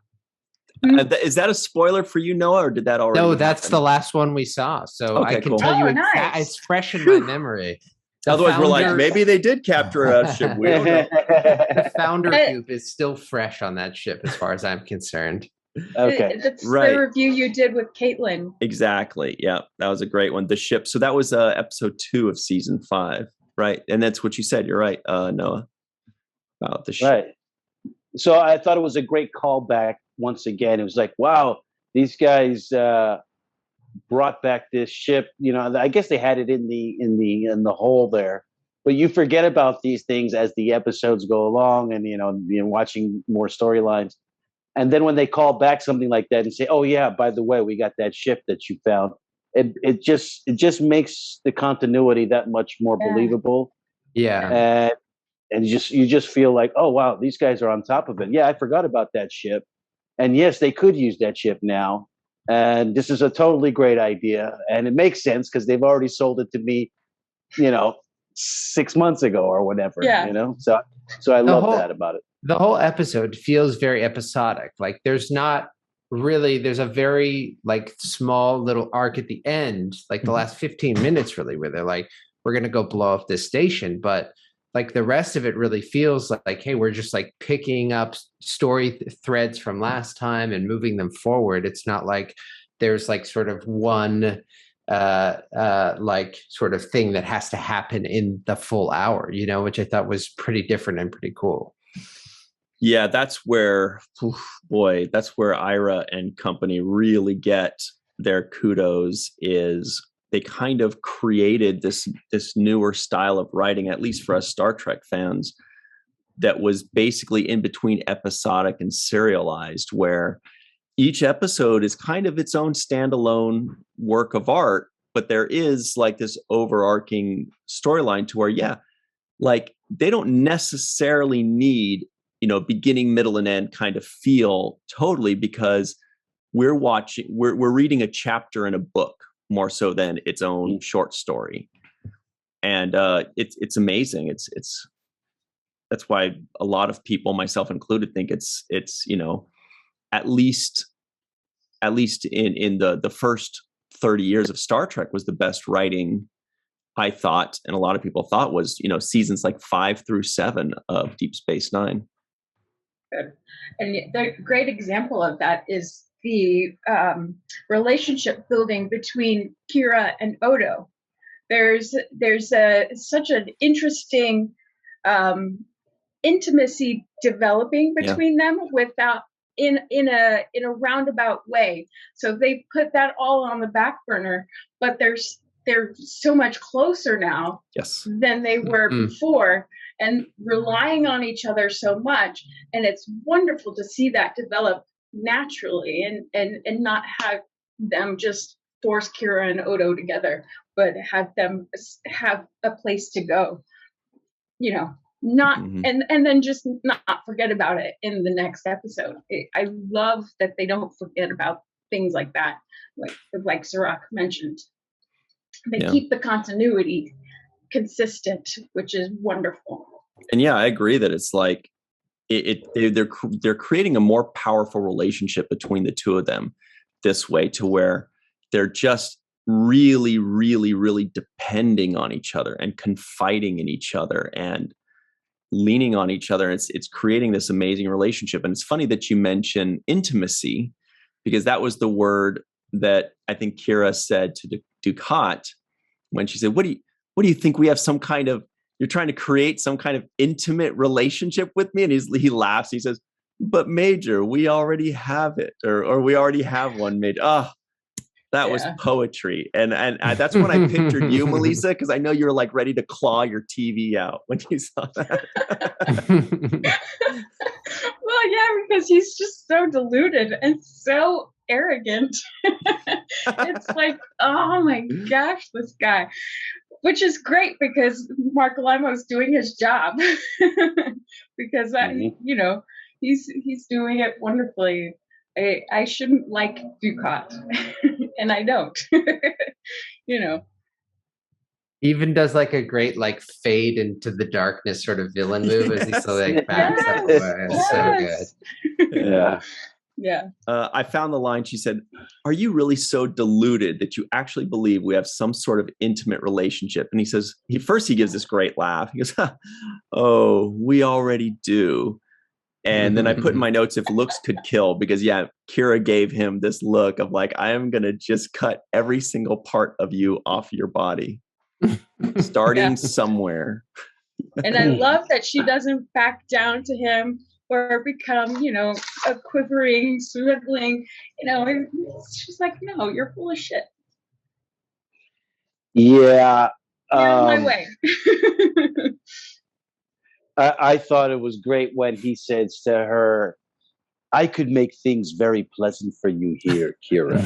Is that a spoiler for you, Noah, or did that already? No, that's happen? the last one we saw. So I can tell you it's fresh in my memory. Otherwise, we're like, maybe they did capture a ship. We don't know. The founder cube is still fresh on that ship, as far as I'm concerned. Okay, that's the review you did with Caitlin. Exactly. Yeah, that was a great one. The ship. So that was episode 2 of season 5, right? And that's what you said. You're right, Noah, about the ship. Right. So I thought it was a great callback. Once again, it was like, wow, these guys brought back this ship. I guess they had it in the hole there, but you forget about these things as the episodes go along, and watching more storylines. And then when they call back something like that and say, "Oh yeah, by the way, we got that ship that you found," it just makes the continuity that much more believable. Yeah. And you just feel like, oh wow, these guys are on top of it. Yeah, I forgot about that ship. And yes, they could use that ship now. And this is a totally great idea. And it makes sense because they've already sold it to me, 6 months ago or whatever. Yeah. So So I love that about it. The whole episode feels very episodic. Like there's a very like small little arc at the end, like the last 15 minutes really, where they're like, we're going to go blow up this station. But like the rest of it really feels like, hey, we're just like picking up story threads from last time and moving them forward. It's not like there's like sort of one like sort of thing that has to happen in the full hour, you know, which I thought was pretty different and pretty cool. Yeah, that's where, that's where Ira and company really get their kudos. Is they kind of created this newer style of writing, at least for us Star Trek fans, that was basically in between episodic and serialized, where each episode is kind of its own standalone work of art, but there is like this overarching storyline to where, yeah, like they don't necessarily need, you know, beginning, middle, and end kind of feel totally, because we're reading a chapter in a book more so than its own short story. And it's amazing. It's that's why a lot of people, myself included, think it's you know, at least in the first 30 years of Star Trek was the best writing, I thought, and a lot of people thought, was, you know, seasons like 5 through 7 of Deep Space Nine. Good. And the great example of that is the relationship building between Kira and Odo. There's such an interesting intimacy developing between them without in a roundabout way. So they put that all on the back burner, but they're so much closer now than they were before, and relying on each other so much. And it's wonderful to see that develop naturally, and not have them just force Kira and Odo together, but have them have a place to go, you know, not and then just not forget about it in the next episode. I love that they don't forget about things like that, like Cirroc mentioned. They keep the continuity consistent, which is wonderful. And yeah, I agree that it's like they're creating a more powerful relationship between the two of them this way, to where they're just really, really, really depending on each other and confiding in each other and leaning on each other. It's creating this amazing relationship. And it's funny that you mention intimacy, because that was the word that I think Kira said to Dukat when she said, what do you think, we have some kind of, you're trying to create some kind of intimate relationship with me? And he laughs. He says, but Major, we already have it, or we already have one, Major. Oh, that was poetry. And that's when I pictured you, Melissa, because I know you were like ready to claw your TV out when you saw that. Well, yeah, because he's just so deluded and so arrogant. It's like, oh my gosh, this guy. Which is great, because Mark Limo's doing his job. Because you know, he's doing it wonderfully. I shouldn't like Dukat, and I don't. You know, even does like a great like fade into the darkness sort of villain move as he slowly like backs up away. It's so good. Yeah. Yeah. I found the line. She said, "Are you really so deluded that you actually believe we have some sort of intimate relationship?" And he says, he gives this great laugh. He goes, "Oh, we already do." And then I put in my notes, if looks could kill, because Kira gave him this look of like, I am going to just cut every single part of you off your body, starting somewhere. And I love that she doesn't back down to him or become, you know, a quivering, swiveling, you know, she's like, no, you're full of shit. Yeah. Get out of my way. I thought it was great when he says to her, I could make things very pleasant for you here, Kira.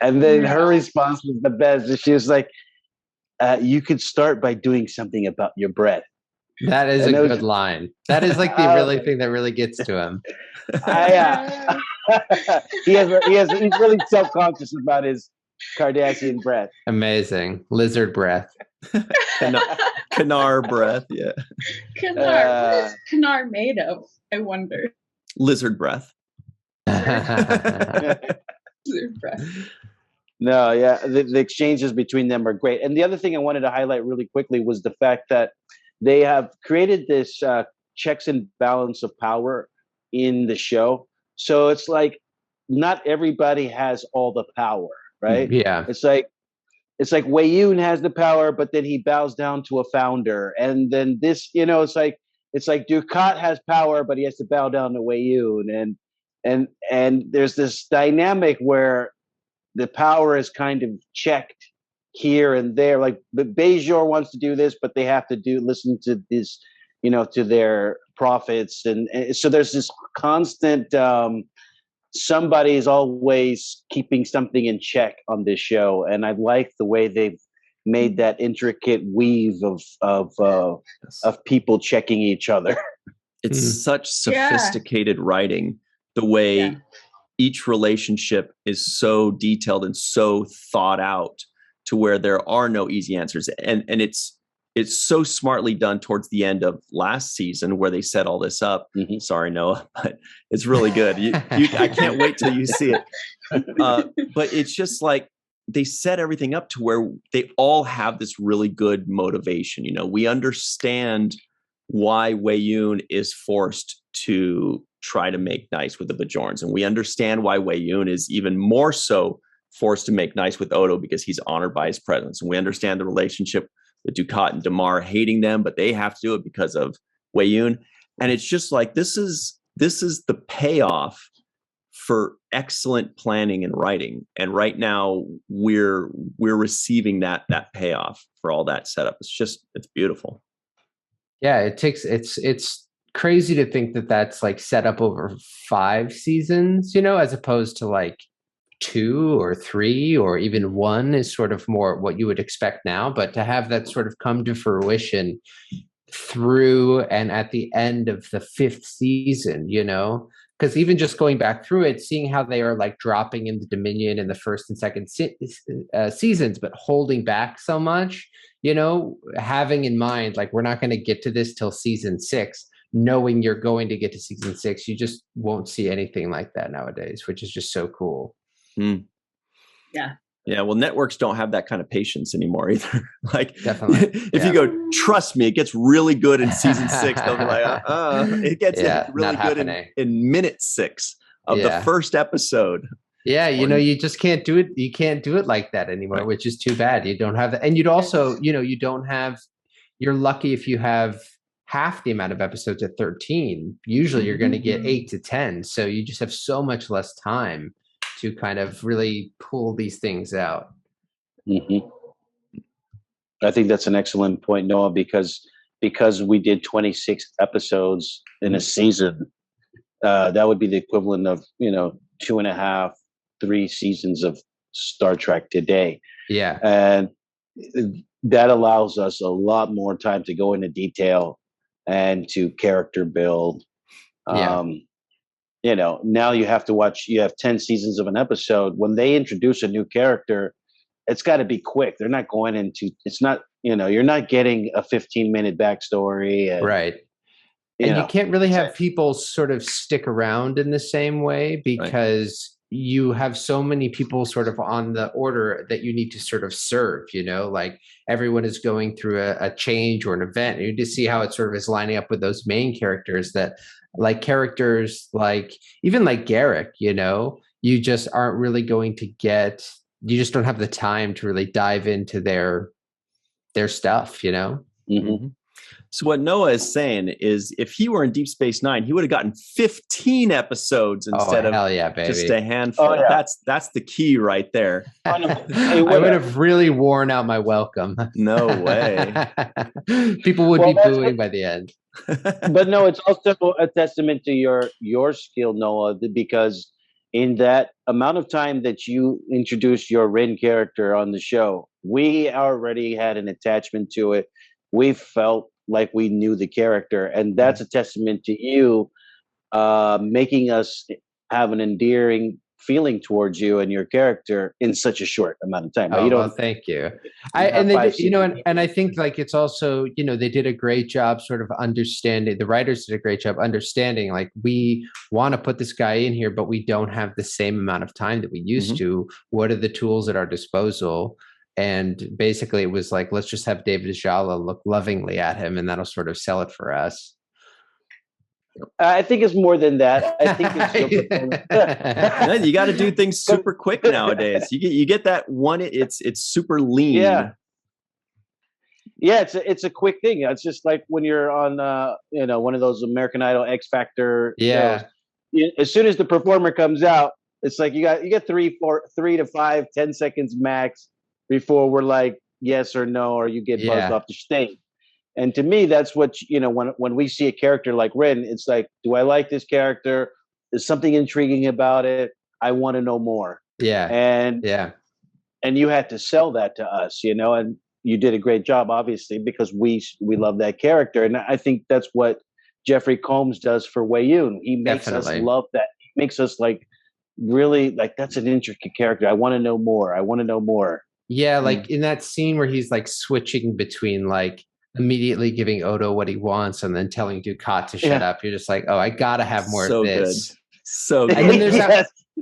And then her response was the best. She was like, you could start by doing something about your breath. That is a good line. That is like the really thing that really gets to him. He's really self-conscious about his Cardassian breath. Amazing. Lizard breath. Canar breath. Yeah. Canar. What is Canar made of? I wonder. Lizard breath. Lizard breath. No, yeah, the exchanges between them are great. And the other thing I wanted to highlight really quickly was the fact that they have created this checks and balance of power in the show. So it's like not everybody has all the power, right? Yeah. It's like Wei-Yun has the power, but then he bows down to a founder. And then this, it's like Dukat has power, but he has to bow down to Wei-Yun. And there's this dynamic where the power is kind of checked here and there. Like Bajor wants to do this, but they have to listen to this, to their prophets. And so there's this constant, somebody is always keeping something in check on this show. And I like the way they've made that intricate weave of people checking each other. It's such sophisticated writing, the way each relationship is so detailed and so thought out to where there are no easy answers. And it's so smartly done towards the end of last season where they set all this up. Mm-hmm. Sorry, Noah, but it's really good. I can't wait till you see it. But it's just like they set everything up to where they all have this really good motivation. We understand why Wei-Yun is forced to try to make nice with the Bajorans. And we understand why Wei-Yun is even more so forced to make nice with Odo because he's honored by his presence. And we understand the relationship with Dukat and Damar hating them, but they have to do it because of Wei-Yun. And it's just like, this is the payoff for excellent planning and writing. And right now we're receiving that payoff for all that setup. It's beautiful. Yeah, it's crazy to think that that's like set up over 5 seasons, as opposed to like 2 or 3 or even 1 is sort of more what you would expect now. But to have that sort of come to fruition through and at the end of the 5th season, because even just going back through it, seeing how they are like dropping in the Dominion in the 1st and 2nd seasons, but holding back so much, having in mind, like, we're not going to get to this till season 6, knowing you're going to get to season 6, you just won't see anything like that nowadays, which is just so cool. Mm. Yeah. Yeah. Well, networks don't have that kind of patience anymore either. Like, definitely. If you go, trust me, it gets really good in season 6. They'll be like, it gets really good in minute 6 of the first episode. Yeah, you just can't do it. You can't do it like that anymore, which is too bad. You don't have that. And you'd also, you don't have, you're lucky if you have half the amount of episodes at 13. Usually you're going to get 8 to 10. So you just have so much less time to kind of really pull these things out. Mm-hmm. I think that's an excellent point, Noah, because we did 26 episodes in a season, that would be the equivalent of, 2.5, 3 seasons of Star Trek today. Yeah. And that allows us a lot more time to go into detail and to character build. Now you have to watch, you have 10 seasons of an episode. When they introduce a new character, it's got to be quick. They're not going into, it's not, you're not getting a 15-minute backstory. And, right. And you can't really have people sort of stick around in the same way because you have so many people sort of on the order that you need to sort of serve, like everyone is going through a change or an event. And you just see how it sort of is lining up with those main characters that, like characters like even like Garrick, you just aren't really going to get, you just don't have the time to really dive into their stuff, Mm-hmm. So what Noah is saying is if he were in Deep Space Nine, he would have gotten 15 episodes instead of just a handful. Oh, yeah. That's the key right there. I would have really worn out my welcome. No way. People would be booing by the end. But no, it's also a testament to your skill, Noah, because in that amount of time that you introduced your Rin character on the show, we already had an attachment to it. We felt like we knew the character, and that's a testament to you making us have an endearing feeling towards you and your character in such a short amount of time. You don't. Well, thank you. And they did, and I think like it's also, they did a great job sort of understanding. The writers did a great job understanding, like, we want to put this guy in here, but we don't have the same amount of time that we used to. What are the tools at our disposal? And basically it was like, let's just have David Ajala look lovingly at him, and that'll sort of sell it for us. I think it's more than that. I think it's you got to do things super quick nowadays. You get that one. It's super lean. Yeah. It's a quick thing. It's just like when you're on one of those American Idol X Factor shows. As soon as the performer comes out, it's like you get 3 to 5, 10 seconds max before we're like yes or no, or you get buzzed off the stage. And to me, that's what, when we see a character like Ren, it's like, do I like this character? There's something intriguing about it. I want to know more. And you had to sell that to us, and you did a great job, obviously, because we love that character. And I think that's what Jeffrey Combs does for Wei-Yun. He makes us love that. He makes us like, really, like, that's an intricate character. I want to know more. I want to know more. Yeah. Like in that scene where he's like switching between like, immediately giving Odo what he wants and then telling Dukat to shut up. You're just like, oh, I gotta have more of this. So good. And then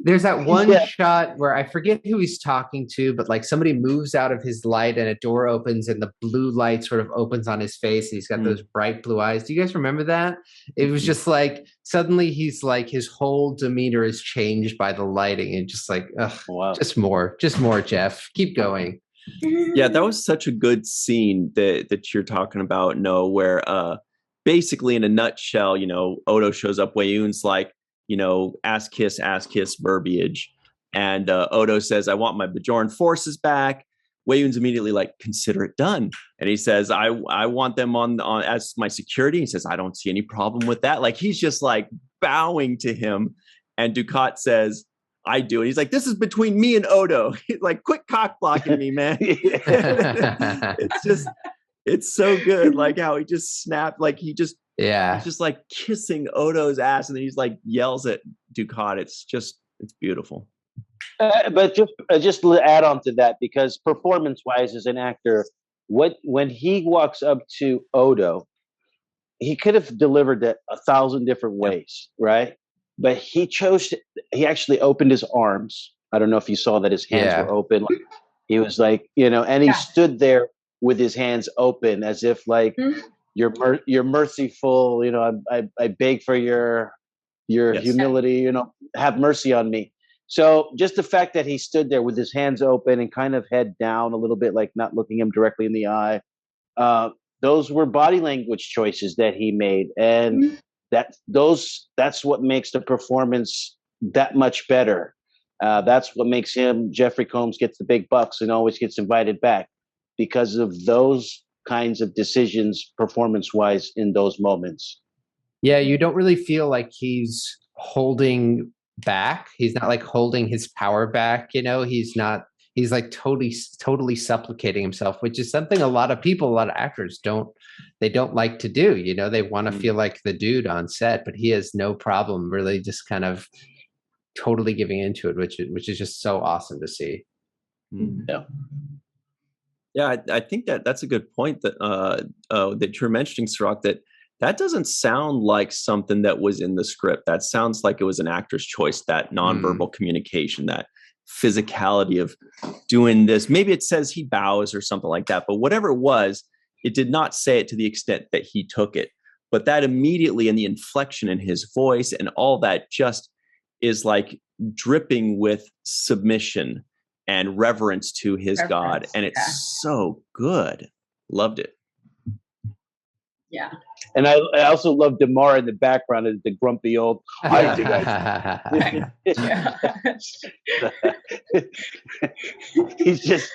there's that one shot where I forget who he's talking to, but like somebody moves out of his light and a door opens and the blue light sort of opens on his face. And he's got those bright blue eyes. Do you guys remember that? It was just like, suddenly he's like, his whole demeanor is changed by the lighting, and just like, just more, Jeff, keep going. Yeah, that was such a good scene that you're talking about, Noah, where basically in a nutshell, Odo shows up, Wei-Yun's like, ass kiss verbiage. And Odo says, I want my Bajoran forces back. Wei-Yun's immediately like, consider it done. And he says, I want them on as my security. He says, I don't see any problem with that. Like, he's just like bowing to him. And Dukat says, I do. And he's like, this is between me and Odo. He's like, quit cock blocking me, man. It's so good. Like how he just snapped, like he's just like kissing Odo's ass. And then he's like yells at Dukat. It's beautiful. But just to add on to that, because performance-wise as an actor, when he walks up to Odo, he could have delivered that 1,000 different ways, right? But he actually opened his arms. I don't know if you saw that his hands were open. Like, he was like, and he stood there with his hands open as if like, you're merciful. I beg for your humility, have mercy on me. So just the fact that he stood there with his hands open and kind of head down a little bit, like not looking him directly in the eye. Those were body language choices that he made. And that's what makes the performance that much better. That's what makes Jeffrey Combs gets the big bucks and always gets invited back, because of those kinds of decisions performance-wise in those moments. Yeah, you don't really feel like he's holding back. He's not like holding his power back, he's like totally supplicating himself, which is something a lot of actors don't like to do. They want to feel like the dude on set, but he has no problem really just kind of totally giving into it, which is just so awesome to see. Yeah, I think that's a good point that you're mentioning, Cirroc, that doesn't sound like something that was in the script. That sounds like it was an actor's choice, that nonverbal communication, that physicality of doing this. Maybe it says he bows or something like that, but whatever it was, it did not say it to the extent that he took it. But that immediately, and the inflection in his voice and all that, just is like dripping with submission and reverence to his God. And it's so good. Loved it. Yeah. And I also love Damar in the background as the grumpy old. He's just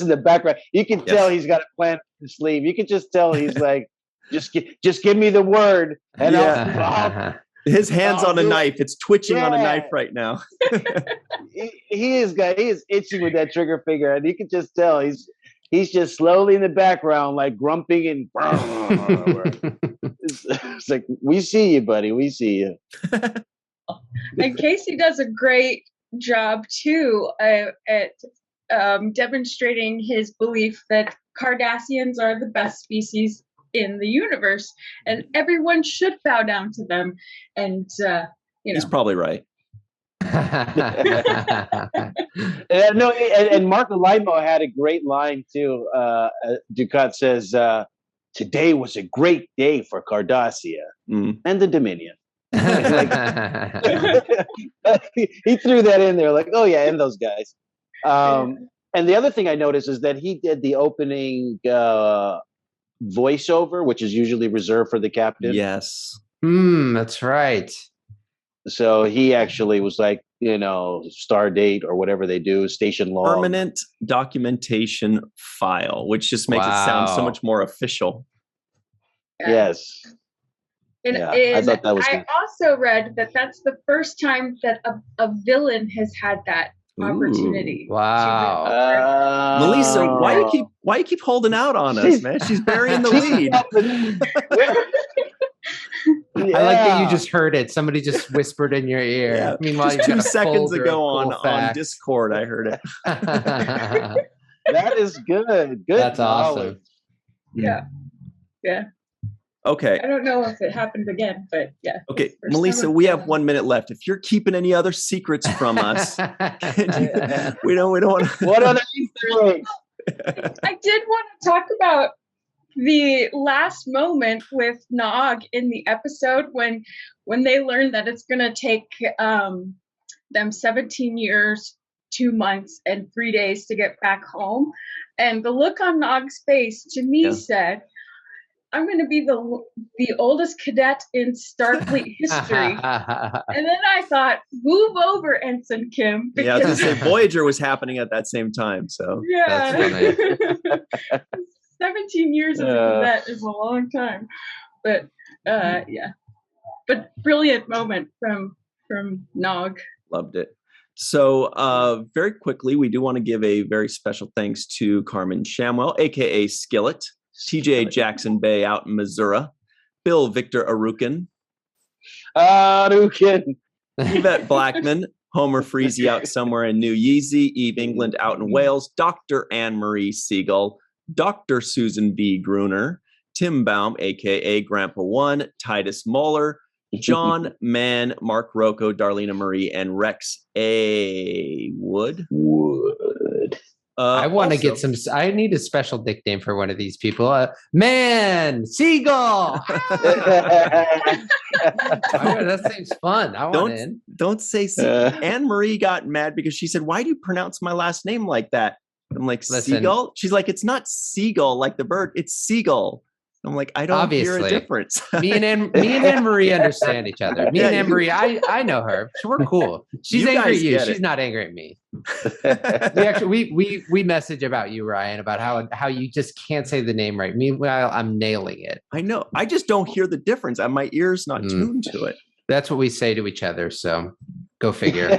in the background. You can tell he's got a plan up his sleeve. You can just tell he's like, just give me the word, and his hands on a knife. It's twitching on a knife right now. he is itchy with that trigger finger, and you can just tell he's just slowly in the background, like grumping and. It's like, we see you, buddy. We see you. And Casey does a great job too at demonstrating his belief that Cardassians are the best species in the universe, and everyone should bow down to them. And he's probably right. No, and Mark Limo had a great line too. Dukat says, "Today was a great day for Cardassia and the Dominion." He threw that in there, like, "Oh yeah, and those guys." And the other thing I noticed is that he did the opening voiceover, which is usually reserved for the captain. Yes. That's right. So he actually was like, star date or whatever they do, station log. Permanent documentation file, which just makes it sound so much more official. Yes. And I thought that was good. also read that that's the first time that a villain has had that opportunity. Wow. Melissa, why you keep holding out on us, man? She's burying the lead. I like that you just heard it. Somebody just whispered in your ear. Yeah. Meanwhile, just 2 seconds ago on facts. Discord, I heard it. That is good. Good. That's awesome. Yeah. Okay. I don't know if it happened again, but yeah. Okay, Melissa, we have 1 minute left. If you're keeping any other secrets from us, we don't want to. What other Easter eggs? I did want to talk about the last moment with Nog in the episode when they learned that it's going to take them 17 years, 2 months, and 3 days to get back home. And the look on Nog's face to me said, I'm going to be the oldest cadet in Starfleet history. And then I thought, move over, Ensign Kim. Yeah, I was going to say Voyager was happening at that same time. So yeah. 17 years as a cadet is a long time. But but brilliant moment from Nog. Loved it. So very quickly, we do want to give a very special thanks to Carmen Shamwell, aka Skillet, TJ Jackson-Bey out in Missouri, Bill Victor Arucan, Yvette Blackmon, Homer Freezy out somewhere in New Yeezy, Eve England out in Wales, Dr. Anne-Marie Segal, Dr. Susan B. Gruner, Tim Baum, aka Grandpa One, Titus Mohler, John Mann, Mark Rocco, Darlena Marie, and Rex A. Wood. I want to get some. I need a special nickname for one of these people. Mann Segal. That seems fun. I want in. Don't say Segal. Anne Marie got mad because she said, "Why do you pronounce my last name like that?" I'm like, Seagull? She's like, "It's not seagull like the bird. It's seagull." I'm like, I don't hear a difference. me and Anne Marie understand each other. Me and Anne Marie, I know her. We're cool. She's angry at you. She's not angry at me. we message about you, Ryan, about how you just can't say the name right. Meanwhile, I'm nailing it. I know. I just don't hear the difference. My ear's not tuned to it. That's what we say to each other. So go figure.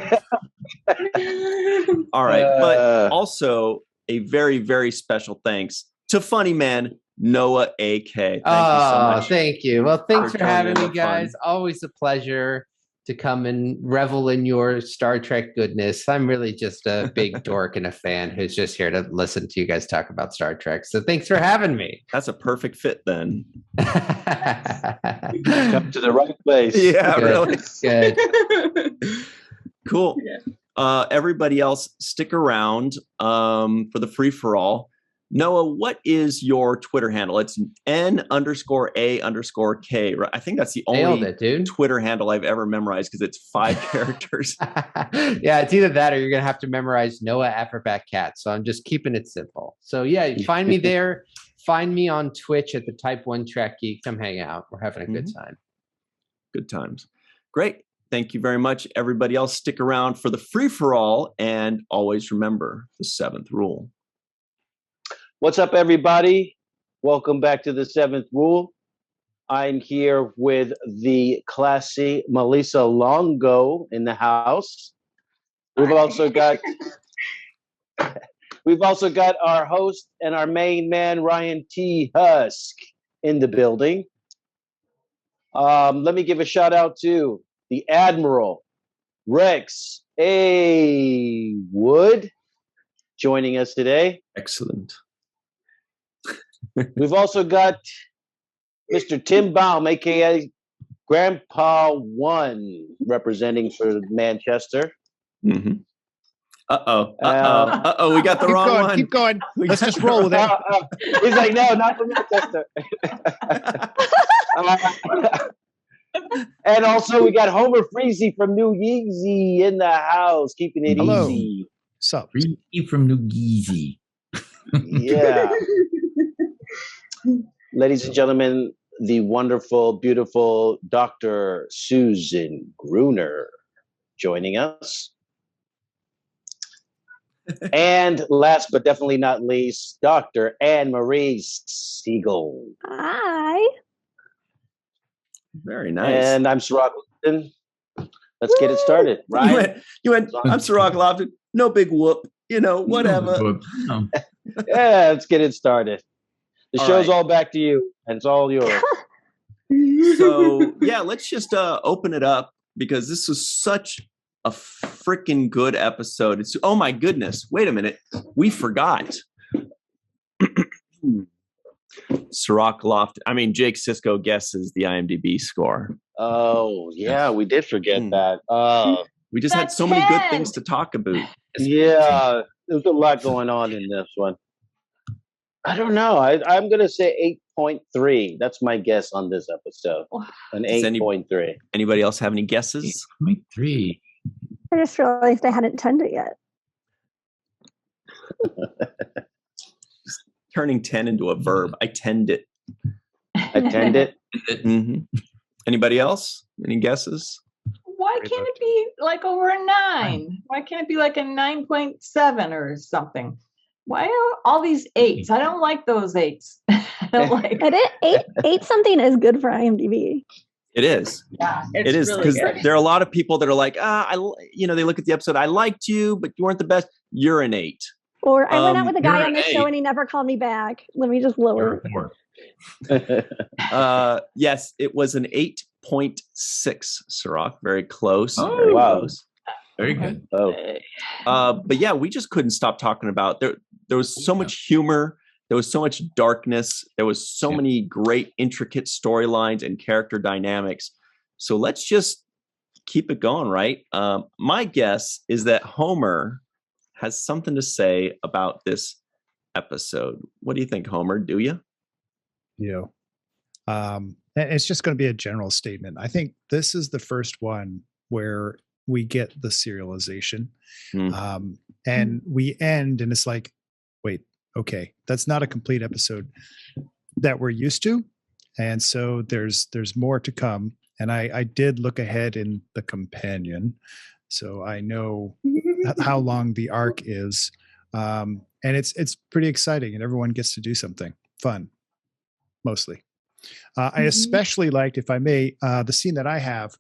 All right. But also a very, very special thanks to Funny Man Noah Ake. Thank you so much. Thank you. Well, thanks for having me, guys. Always a pleasure to come and revel in your Star Trek goodness. I'm really just a big dork and a fan who's just here to listen to you guys talk about Star Trek. So thanks for having me. That's a perfect fit then. Come to the right place. Yeah, Good. really. Good. Cool. Yeah. Everybody else, stick around for the free-for-all. Noah, what is your Twitter handle? It's N_A_K, right? I think that's the only Twitter handle I've ever memorized because it's 5 characters. Yeah, it's either that or you're going to have to memorize Noah Averbach-Katz. So I'm just keeping it simple. So yeah, find me there. Find me on Twitch at the Type 1 Trek Geek. Come hang out. We're having a good time. Good times. Great. Thank you very much. Everybody else, stick around for the free-for-all. And always remember the 7th rule. What's up, everybody? Welcome back to the 7th Rule. I'm here with the classy Malissa Longo in the house. We've also got our host and our main man, Ryan T. Husk, in the building. Let me give a shout out to the Admiral, Rex A. Wood joining us today. Excellent. We've also got Mr. Tim Baum, aka Grandpa One, representing for Manchester. Mm-hmm. We got the wrong one. Keep going. Let's just roll with it. He's like, no, not for Manchester. And also, we got Homer Freezy from New Yeezy in the house, keeping it Hello. easy. So, Freezy from New Yeezy. Yeah. Ladies and gentlemen, the wonderful, beautiful Dr. Susan Gruner joining us. And last but definitely not least, Dr. Marie Segal. Hi. Very nice. And I'm Cirroc. Let's get it started. Right? You went, I'm Cirroc Lofton. No big whoop. Whatever. No. Yeah, let's get it started. The All show's right. all back to you, and it's all yours. So, yeah, let's just open it up because this was such a freaking good episode. It's, oh my goodness. Wait a minute. We forgot. Cirroc Lofton. Jake Cisco guesses the IMDb score. Oh, yeah, we did forget that. We just had so many good things to talk about. Yeah, there's a lot going on in this one. I don't know. I'm going to say 8.3. That's my guess on this episode. An 8.3. Anybody else have any guesses? 3. I just realized I hadn't turned it yet. Turning 10 into a verb. I tend it. Attend it. Mm-hmm. Anybody else? Any guesses? Why can't it be like over a 9? Why can't it be like a 9.7 or something? Why are all these 8s? I don't like those 8s. I don't like Eight something is good for IMDb. It is. Yeah, It is really because good. there are a lot of people that are like, they look at the episode. I liked you, but you weren't the best. You're an 8. Or I went out with a guy you're on the an show eight. and he never called me back. Let me just lower. Yes, it was an 8.6, Cirroc. Very close. Oh, very wow. close. Very good. But yeah, we just couldn't stop talking about there was so much humor, there was so much darkness, there was so many great intricate storylines and character dynamics. So let's just keep it going, right? My guess is that Homer has something to say about this episode. What do you think, Homer? Do you? It's just going to be a general statement. I think this is the first one where we get the serialization. And we end and it's like, wait, okay, that's not a complete episode that we're used to. And so there's more to come. And I did look ahead in the companion, so I know how long the arc is. And it's pretty exciting and everyone gets to do something fun, mostly. I especially liked, if I may, the scene that I have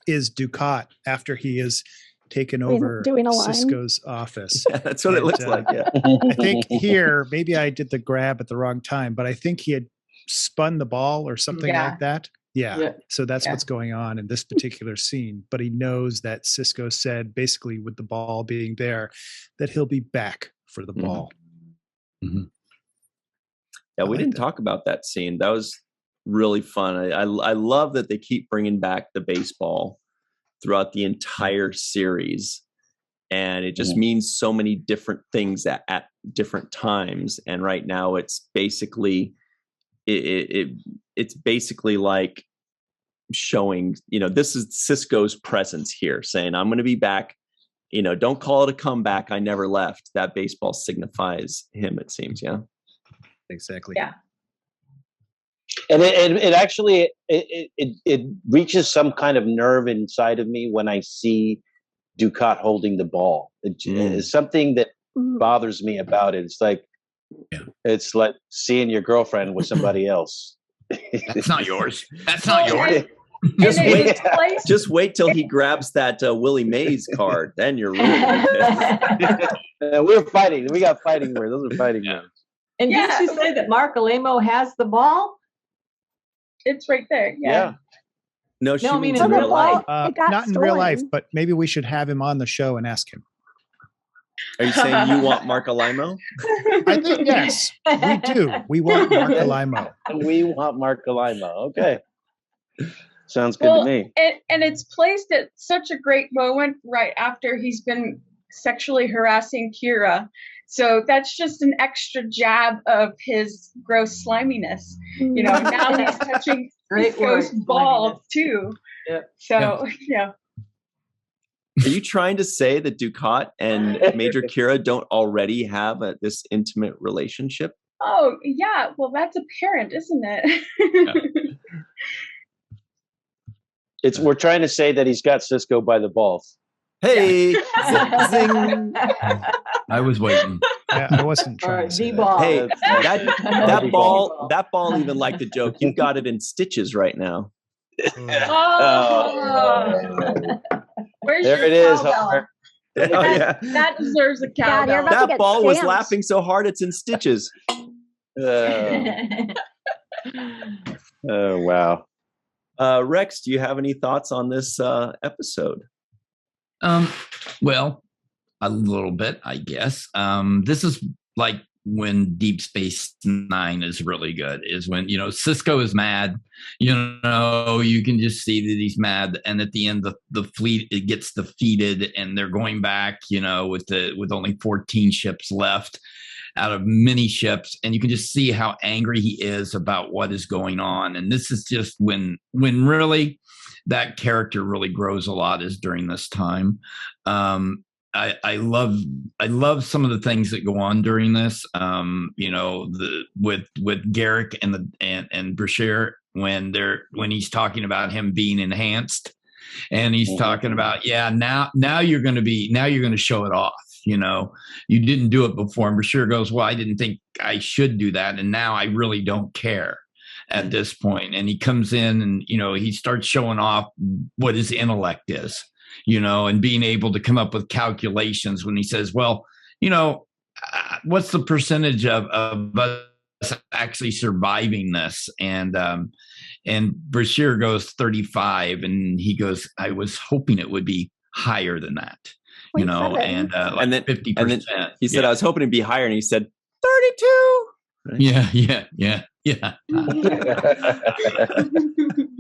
is Dukat after he is taken over doing a line. Cisco's office. Yeah, that's what it looks like. Yeah. I think here, maybe I did the grab at the wrong time, but I think he had spun the ball or something like that. Yeah. So that's what's going on in this particular scene. But he knows that Cisco said, basically with the ball being there, that he'll be back for the ball. Mm-hmm. Yeah, we didn't talk about that scene. That was really fun. I love that they keep bringing back the baseball throughout the entire series, and it just means so many different things at different times. And right now, it's basically it's basically like showing, this is Cisco's presence here, saying, "I'm going to be back." Don't call it a comeback. I never left. That baseball signifies him. It seems, yeah. Exactly. Yeah. And it actually it reaches some kind of nerve inside of me when I see Dukat holding the ball. It's something that bothers me about it. It's like it's like seeing your girlfriend with somebody else. That's not yours. That's not yours. Just wait till he grabs that Willie Mays card. Then you're really we're fighting. We got fighting words. Those are fighting words. And didn't you say that Mark Alemo has the ball? It's right there. Yeah. No, she No, I mean, means in in real real life. It got Not in real life, stolen. but maybe we should have him on the show and ask him. Are you saying you want Mark Alimo? I think yes, we do. We want Mark Alimo. We want Mark Alimo. Okay. Sounds good Well, to me. and it's placed at such a great moment right after he's been sexually harassing Kira. So that's just an extra jab of his gross sliminess. You know, now he's touching Great word, Cisco's balls sliminess. too. Yeah. So, yeah. Are you trying to say that Dukat and Major Kira don't already have this intimate relationship? Oh, yeah. Well, that's apparent, isn't it? We're trying to say that he's got Cisco by the balls. Hey, zing. I was waiting. I wasn't Or trying to say that. D-ball. Hey, that Ball. ball even liked the joke. You've got it in stitches right now. Oh. Where's There your it is, cowbell? Homer. Oh, yeah. That deserves a God, you're cowbell. about to That get ball was stamped. laughing so hard it's in stitches. Oh, wow. Rex, do you have any thoughts on this episode? Well, a little bit, I guess. This is like when Deep Space Nine is really good, is when, Cisco is mad, you can just see that he's mad. And at the end, the fleet, it gets defeated and they're going back, with only 14 ships left out of many ships. And you can just see how angry he is about what is going on. And this is just when really that character really grows a lot, is during this time. I love some of the things that go on during this. With Garrick and Bashir, when he's talking about him being enhanced, and he's talking about, now you're going to show it off. You didn't do it before. And Bashir goes, well, I didn't think I should do that, and now I really don't care at this point. And he comes in and he starts showing off what his intellect is. And being able to come up with calculations when he says, well, what's the percentage of us actually surviving this? And Bashir goes 35, and he goes, I was hoping it would be higher than that, and then 50%. And then he said, I was hoping it'd be higher, and he said 32. Right? Yeah.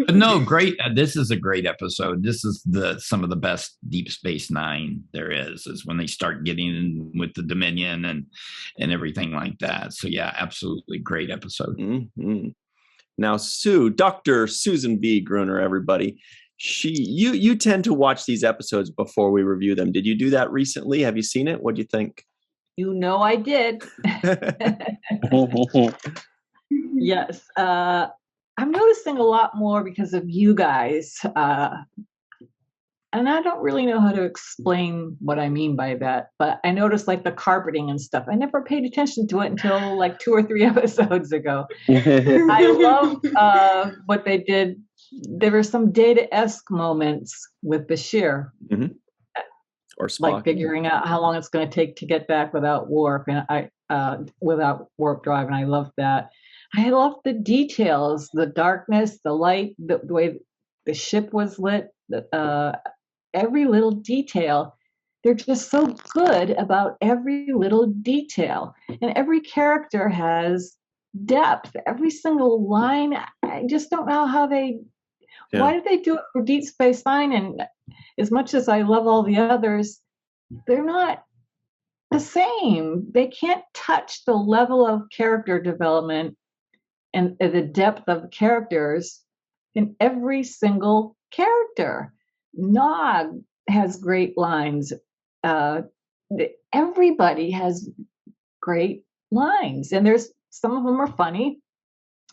But no, great. This is a great episode. This is some of the best Deep Space Nine there is when they start getting in with the Dominion and everything like that. So yeah, absolutely great episode. Mm-hmm. Now, Dr. Susan B. Gruner, everybody, you tend to watch these episodes before we review them. Did you do that recently? Have you seen it? What do you think? I did. Yes. I'm noticing a lot more because of you guys. And I don't really know how to explain what I mean by that, but I noticed like the carpeting and stuff. I never paid attention to it until like 2 or 3 episodes ago. I love what they did. There were some Data-esque moments with Bashir. Mm-hmm. Or Spock. Like figuring out how long it's going to take to get back without warp and without warp drive, and I love that. I love the details, the darkness, the light, the way the ship was lit, every little detail. They're just so good about every little detail, and every character has depth. Every single line, I just don't know how they. Yeah. Why did they do it for Deep Space Nine? And as much as I love all the others, they're not the same. They can't touch the level of character development and the depth of the characters in every single character. Nog has great lines. Everybody has great lines, and some of them are funny.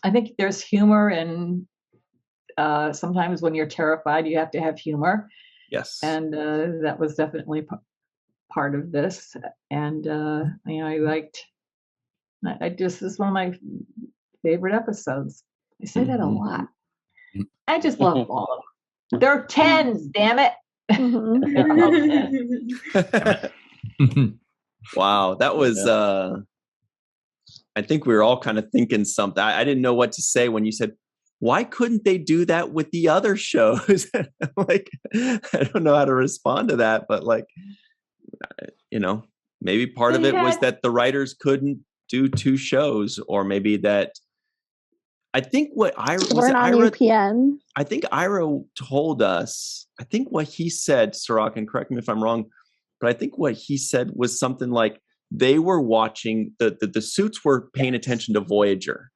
I think there's humor, and sometimes when you're terrified, you have to have humor. Yes. And that was definitely part of this. And this is one of my favorite episodes. I say that a lot. I just love all of them. They're 10s, damn it. Wow, that was I think we were all kind of thinking something. I didn't know what to say when you said why couldn't they do that with the other shows? Like, I don't know how to respond to that, but like, maybe part of it was that the writers couldn't do 2 shows, or maybe that. I think what Ira UPN. I think Ira told us. I think what he said, Cirroc, and correct me if I'm wrong, but I think what he said was something like they were watching the suits were paying attention to Voyager,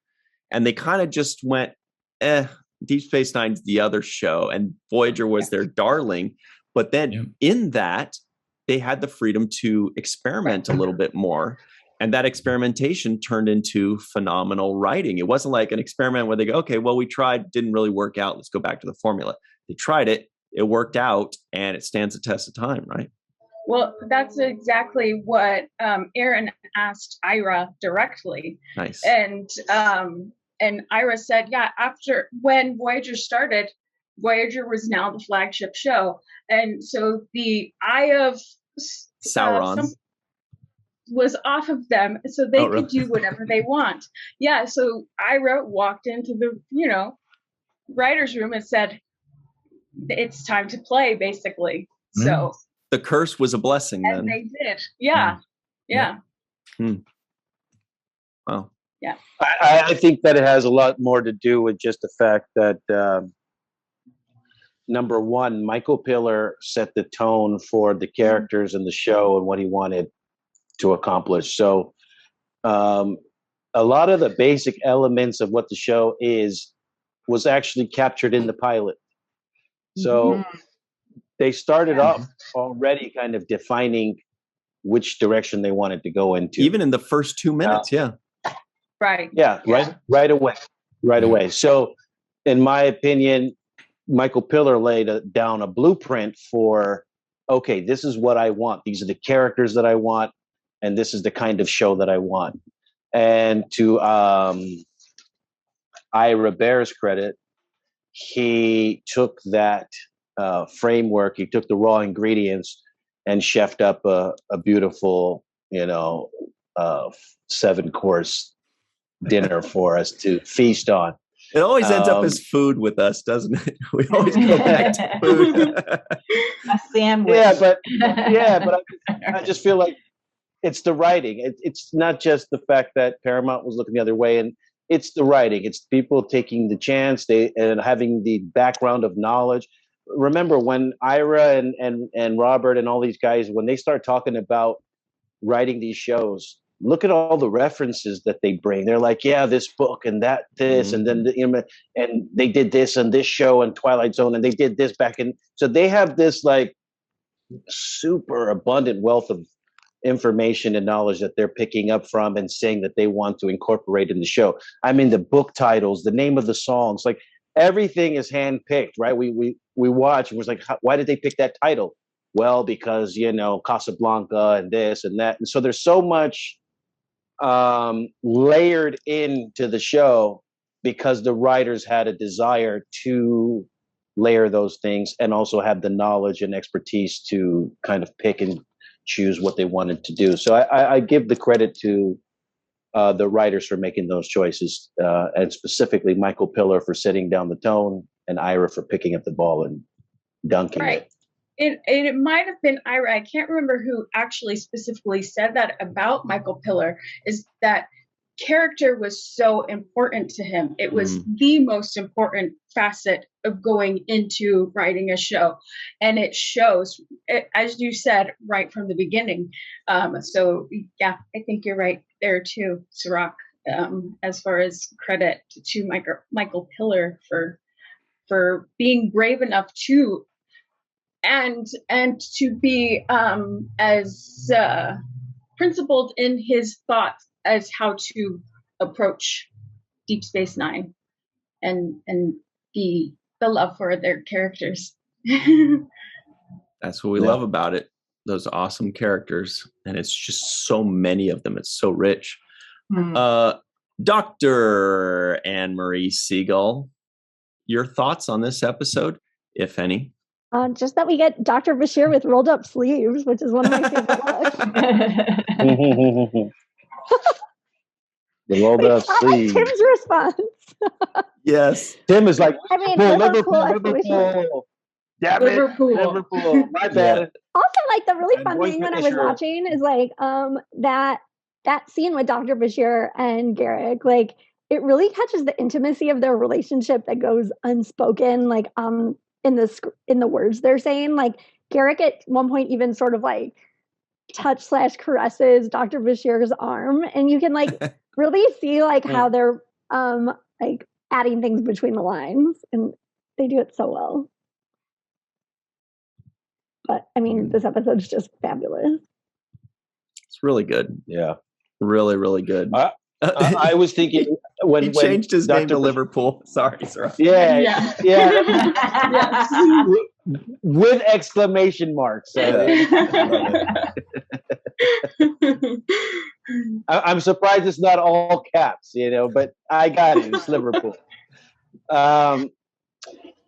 and they kind of just went, Deep Space Nine's the other show, and Voyager was their darling. But then in that, they had the freedom to experiment a little bit more. And that experimentation turned into phenomenal writing. It wasn't like an experiment where they go, okay, well, we tried, didn't really work out. Let's go back to the formula. They tried it, it worked out, and it stands the test of time, right? Well, that's exactly what Aaron asked Ira directly. Nice. And Ira said, after when Voyager started, Voyager was now the flagship show. And so the eye of Sauron was off of them, so they could do whatever they want. Yeah, so Ira walked into the, writer's room and said, it's time to play, basically. So the curse was a blessing and then. They did. Yeah. Wow. Yeah. I think that it has a lot more to do with just the fact that number one, Michael Piller set the tone for the characters in the show and what he wanted to accomplish. So a lot of the basic elements of what the show was actually captured in the pilot. So they started off already kind of defining which direction they wanted to go into. Even in the first 2 minutes, Right. Yeah, right away. So in my opinion, Michael Piller laid down a blueprint for, okay, this is what I want. These are the characters that I want, and this is the kind of show that I want. And to Ira Bear's credit, he took that framework, he took the raw ingredients and chefed up a beautiful, 7-course dinner for us to feast on. It always ends up as food with us, doesn't it? We always go back to food. A sandwich. But I just feel like it's the writing. It's not just the fact that Paramount was looking the other way, and it's the writing. It's people taking the chance and having the background of knowledge. Remember when Ira and Robert and all these guys, when they start talking about writing these shows, look at all the references that they bring. They're like, yeah, this book and that, this, and then and they did this and this show and Twilight Zone, and they did this back in. So they have this like super abundant wealth of information and knowledge that they're picking up from and saying that they want to incorporate in the show. I mean, the book titles, the name of the songs, like everything is handpicked, right? We watch and was like, why did they pick that title? Well, because Casablanca and this and that, and so there's so much layered into the show because the writers had a desire to layer those things and also have the knowledge and expertise to kind of pick and choose what they wanted to do. So I give the credit to the writers for making those choices, and specifically Michael Piller for setting down the tone and Ira for picking up the ball and dunking it. It might have been Ira. I can't remember who actually specifically said that about Michael Piller, is that character was so important to him. It was the most important facet of going into writing a show. And it shows, as you said, right from the beginning. So, yeah, I think you're right there too, Cirroc, as far as credit to Michael Piller for being brave enough to and to be as principled in his thoughts as how to approach Deep Space Nine and the love for their characters. That's what we love about it. Those awesome characters. And it's just so many of them. It's so rich. Dr. Anne-Marie Segal, your thoughts on this episode, if any? Just that we get Dr. Bashir with rolled up sleeves, which is one of my favorite looks. The rolled up I like sleeve. Tim's response. Yes. Tim is like, I mean, Liverpool. Damn it, Liverpool. Liverpool. My bad. Also, like the really And fun voice thing when I was finisher. watching is like that scene with Dr. Bashir and Garrick, like it really catches the intimacy of their relationship that goes unspoken, like in the words they're saying. Like Garrick at one point even sort of like touch/caresses Dr. Bashir's arm, and you can like really see like how they're like adding things between the lines, and they do it so well. But I mean, this episode's just fabulous. It's really good. Yeah. Really, really good. I was thinking when he changed his name to Dr. Liverpool. Sorry, sir. Yeah. With exclamation marks. I'm surprised it's not all caps, but I got it. It's Liverpool.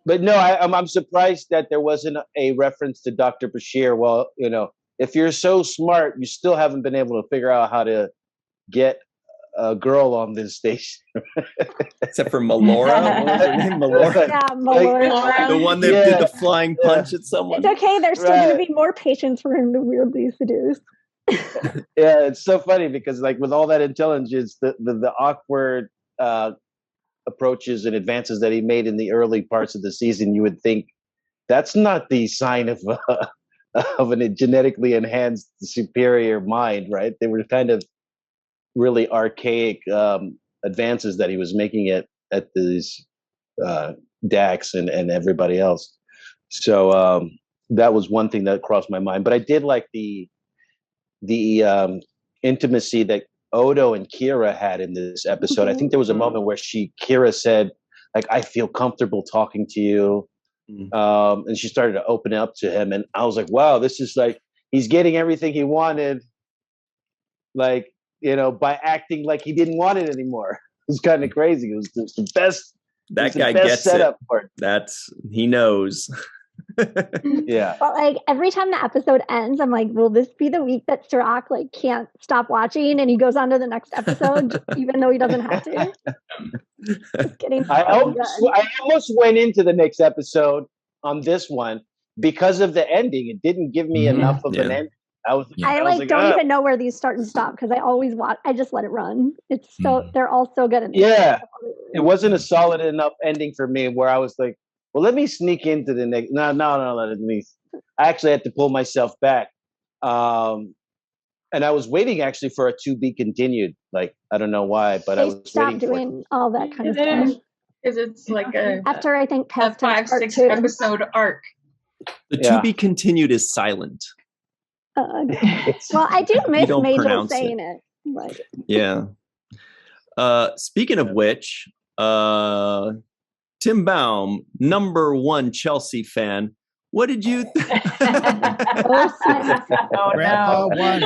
But no, I'm surprised that there wasn't a reference to Dr. Bashir. Well, if you're so smart, you still haven't been able to figure out how to get a girl on this station. Except for Melora. What was her name? Melora. Yeah, Melora. The one that did the flying punch at someone. It's okay. There's still going to be more patience for him to weirdly seduce. Yeah, it's so funny because like with all that intelligence, the awkward approaches and advances that he made in the early parts of the season, you would think that's not the sign of a genetically enhanced superior mind, right? They were kind of really archaic advances that he was making at these Dax and everybody else. So that was one thing that crossed my mind. But I did like the intimacy that Odo and Kira had in this episode. I think there was a moment where Kira said, like, I feel comfortable talking to you. And she started to open up to him. And I was like, wow, this is like, he's getting everything he wanted. Like, by acting like he didn't want it anymore. It was kind of crazy. It was the best. That guy gets setup it. Part. He knows. Yeah. But like every time the episode ends, I'm like, will this be the week that Cirroc like can't stop watching and he goes on to the next episode even though he doesn't have to? It's getting I almost went into the next episode on this one because of the ending. It didn't give me enough of an end. I don't even know where these start and stop because I always watch. I just let it run. It's so they're all so good. Yeah, it wasn't a solid enough ending for me where I was like, well, let me sneak into the next. No. Let me. I actually had to pull myself back, and I was waiting actually for a to be continued. Like I don't know why, but I was stopped doing all that kind of stuff because it's like after I think a 5-6 episode arc. The to be continued is silent. Well, I do miss Majel saying it. Like. Yeah. Speaking of which, Tim Baum, #1 Chelsea fan. What did you Grandpa won.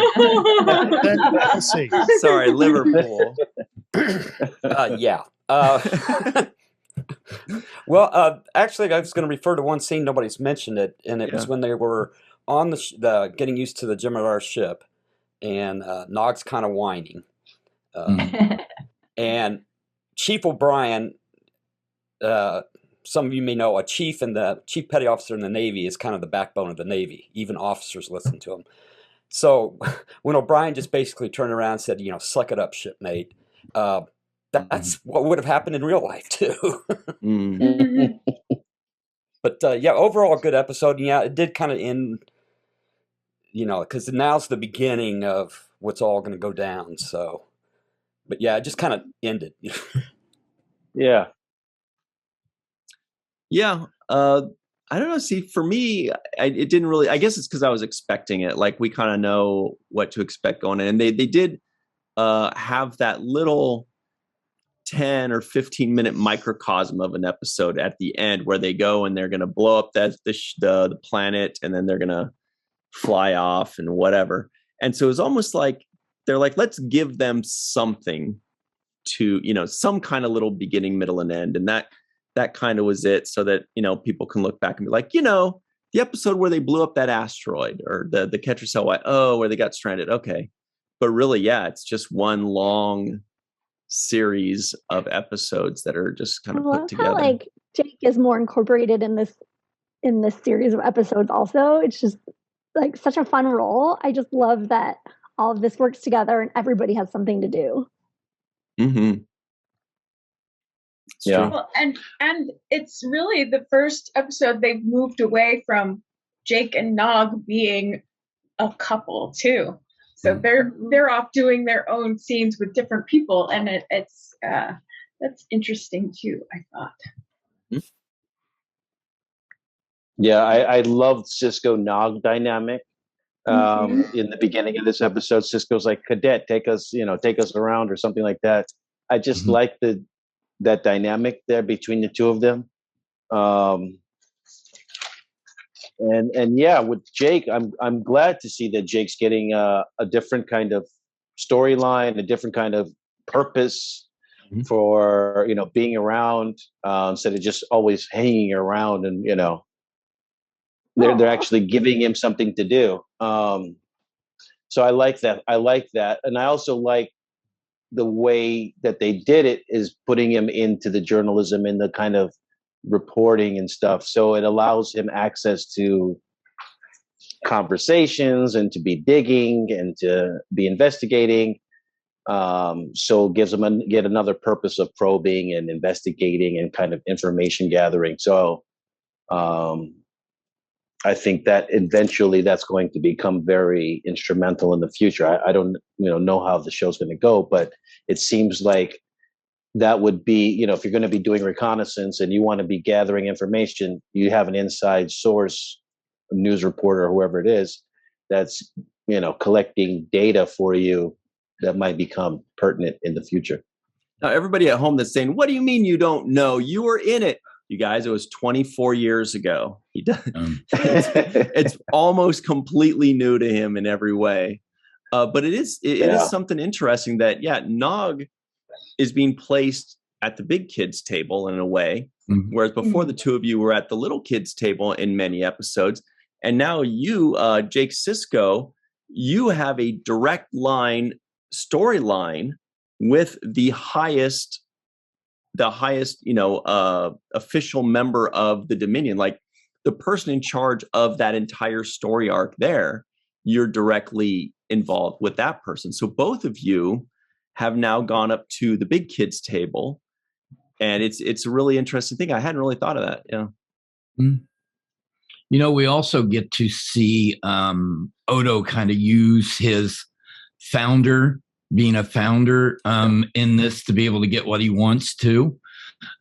Chelsea. Sorry, Liverpool. Yeah. Well, actually, I was going to refer to one scene. Nobody's mentioned it, and it was when they were on the getting used to the Jem'Hadar ship, and Nog's kind of whining, and Chief O'Brien. Some of you may know a chief petty officer in the Navy is kind of the backbone of the Navy. Even officers listen to him. So when O'Brien just basically turned around and said, suck it up, shipmate, that's what would have happened in real life too. But overall a good episode. Yeah, it did kind of end, because now's the beginning of what's all going to go down. So, but yeah, it just kind of ended. Yeah. Yeah. I don't know. See, for me, it didn't really, I guess it's because I was expecting it. Like we kind of know what to expect going in. And they did have that little 10 or 15 minute microcosm of an episode at the end where they go and they're going to blow up the planet and then they're going to fly off and whatever. And so it was almost like, they're like, let's give them something to, some kind of little beginning, middle, and end. And that kind of was it, so that people can look back and be like, the episode where they blew up that asteroid, or the Catcher Cell where they got stranded. Okay, but really, yeah, it's just one long series of episodes that are just kind of I love put together. how, like, Jake is more incorporated in this series of episodes also. It's just like such a fun role. I just love that all of this works together and everybody has something to do. Mm-hmm. Yeah. Well, and it's really the first episode they've moved away from Jake and Nog being a couple too. So they're off doing their own scenes with different people, and it's that's interesting too, I thought. Yeah, I loved Cisco Nog dynamic. In the beginning of this episode, Cisco's like, "Cadet, take us around," or something like that. I just like that dynamic there between the two of them. And yeah, with Jake, I'm glad to see that Jake's getting a different kind of storyline, a different kind of purpose for being around, instead of just always hanging around. And they're actually giving him something to do. So I like that. And I also like the way that they did it is putting him into the journalism and the kind of reporting and stuff. So it allows him access to conversations and to be digging and to be investigating. So it gives him yet another purpose of probing and investigating and kind of information gathering. So I think that eventually that's going to become very instrumental in the future. I don't know how the show's going to go, but it seems like that would be, if you're going to be doing reconnaissance and you want to be gathering information, you have an inside source, a news reporter, or whoever it is, that's, collecting data for you that might become pertinent in the future. Now, everybody at home that's saying, "What do you mean you don't know? You were in it." You guys, it was 24 years ago. He does. It's almost completely new to him in every way. But it is something interesting that, Nog is being placed at the big kids table in a way, whereas before the two of you were at the little kids table in many episodes. And now you, Jake Cisco, you have a direct storyline with the highest, official member of the Dominion, like the person in charge of that entire story arc there, you're directly involved with that person. So both of you have now gone up to the big kids table, and it's a really interesting thing. I hadn't really thought of that. Yeah. We also get to see Odo kind of use his being a founder in this to be able to get what he wants to,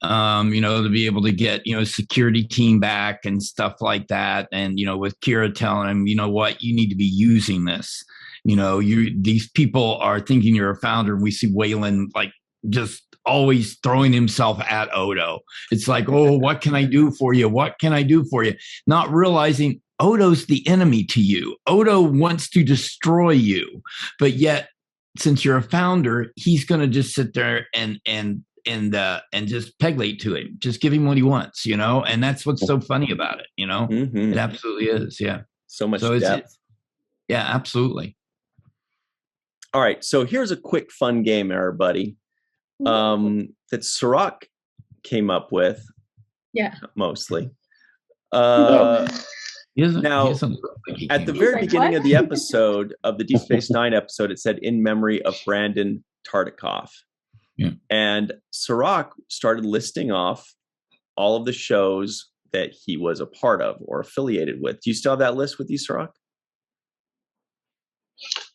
to be able to get, security team back and stuff like that. And, with Kira telling him, what, you need to be using this. These people are thinking you're a founder. And we see Waylon like just always throwing himself at Odo. It's like, "Oh, what can I do for you? What can I do for you?" Not realizing Odo's the enemy to you. Odo wants to destroy you, but yet, since you're a founder, he's going to just sit there and just peg-late to him, just give him what he wants, and that's what's so funny about it. It absolutely is. Yeah. So much depth. Yeah, absolutely. All right. So here's a quick fun game, everybody, that Cirroc came up with. Yeah. Mostly. Now, at the very beginning of the episode, of the Deep Space Nine episode, it said, "In memory of Brandon Tartikoff." Yeah. And Cirroc started listing off all of the shows that he was a part of or affiliated with. Do you still have that list with you, Cirroc?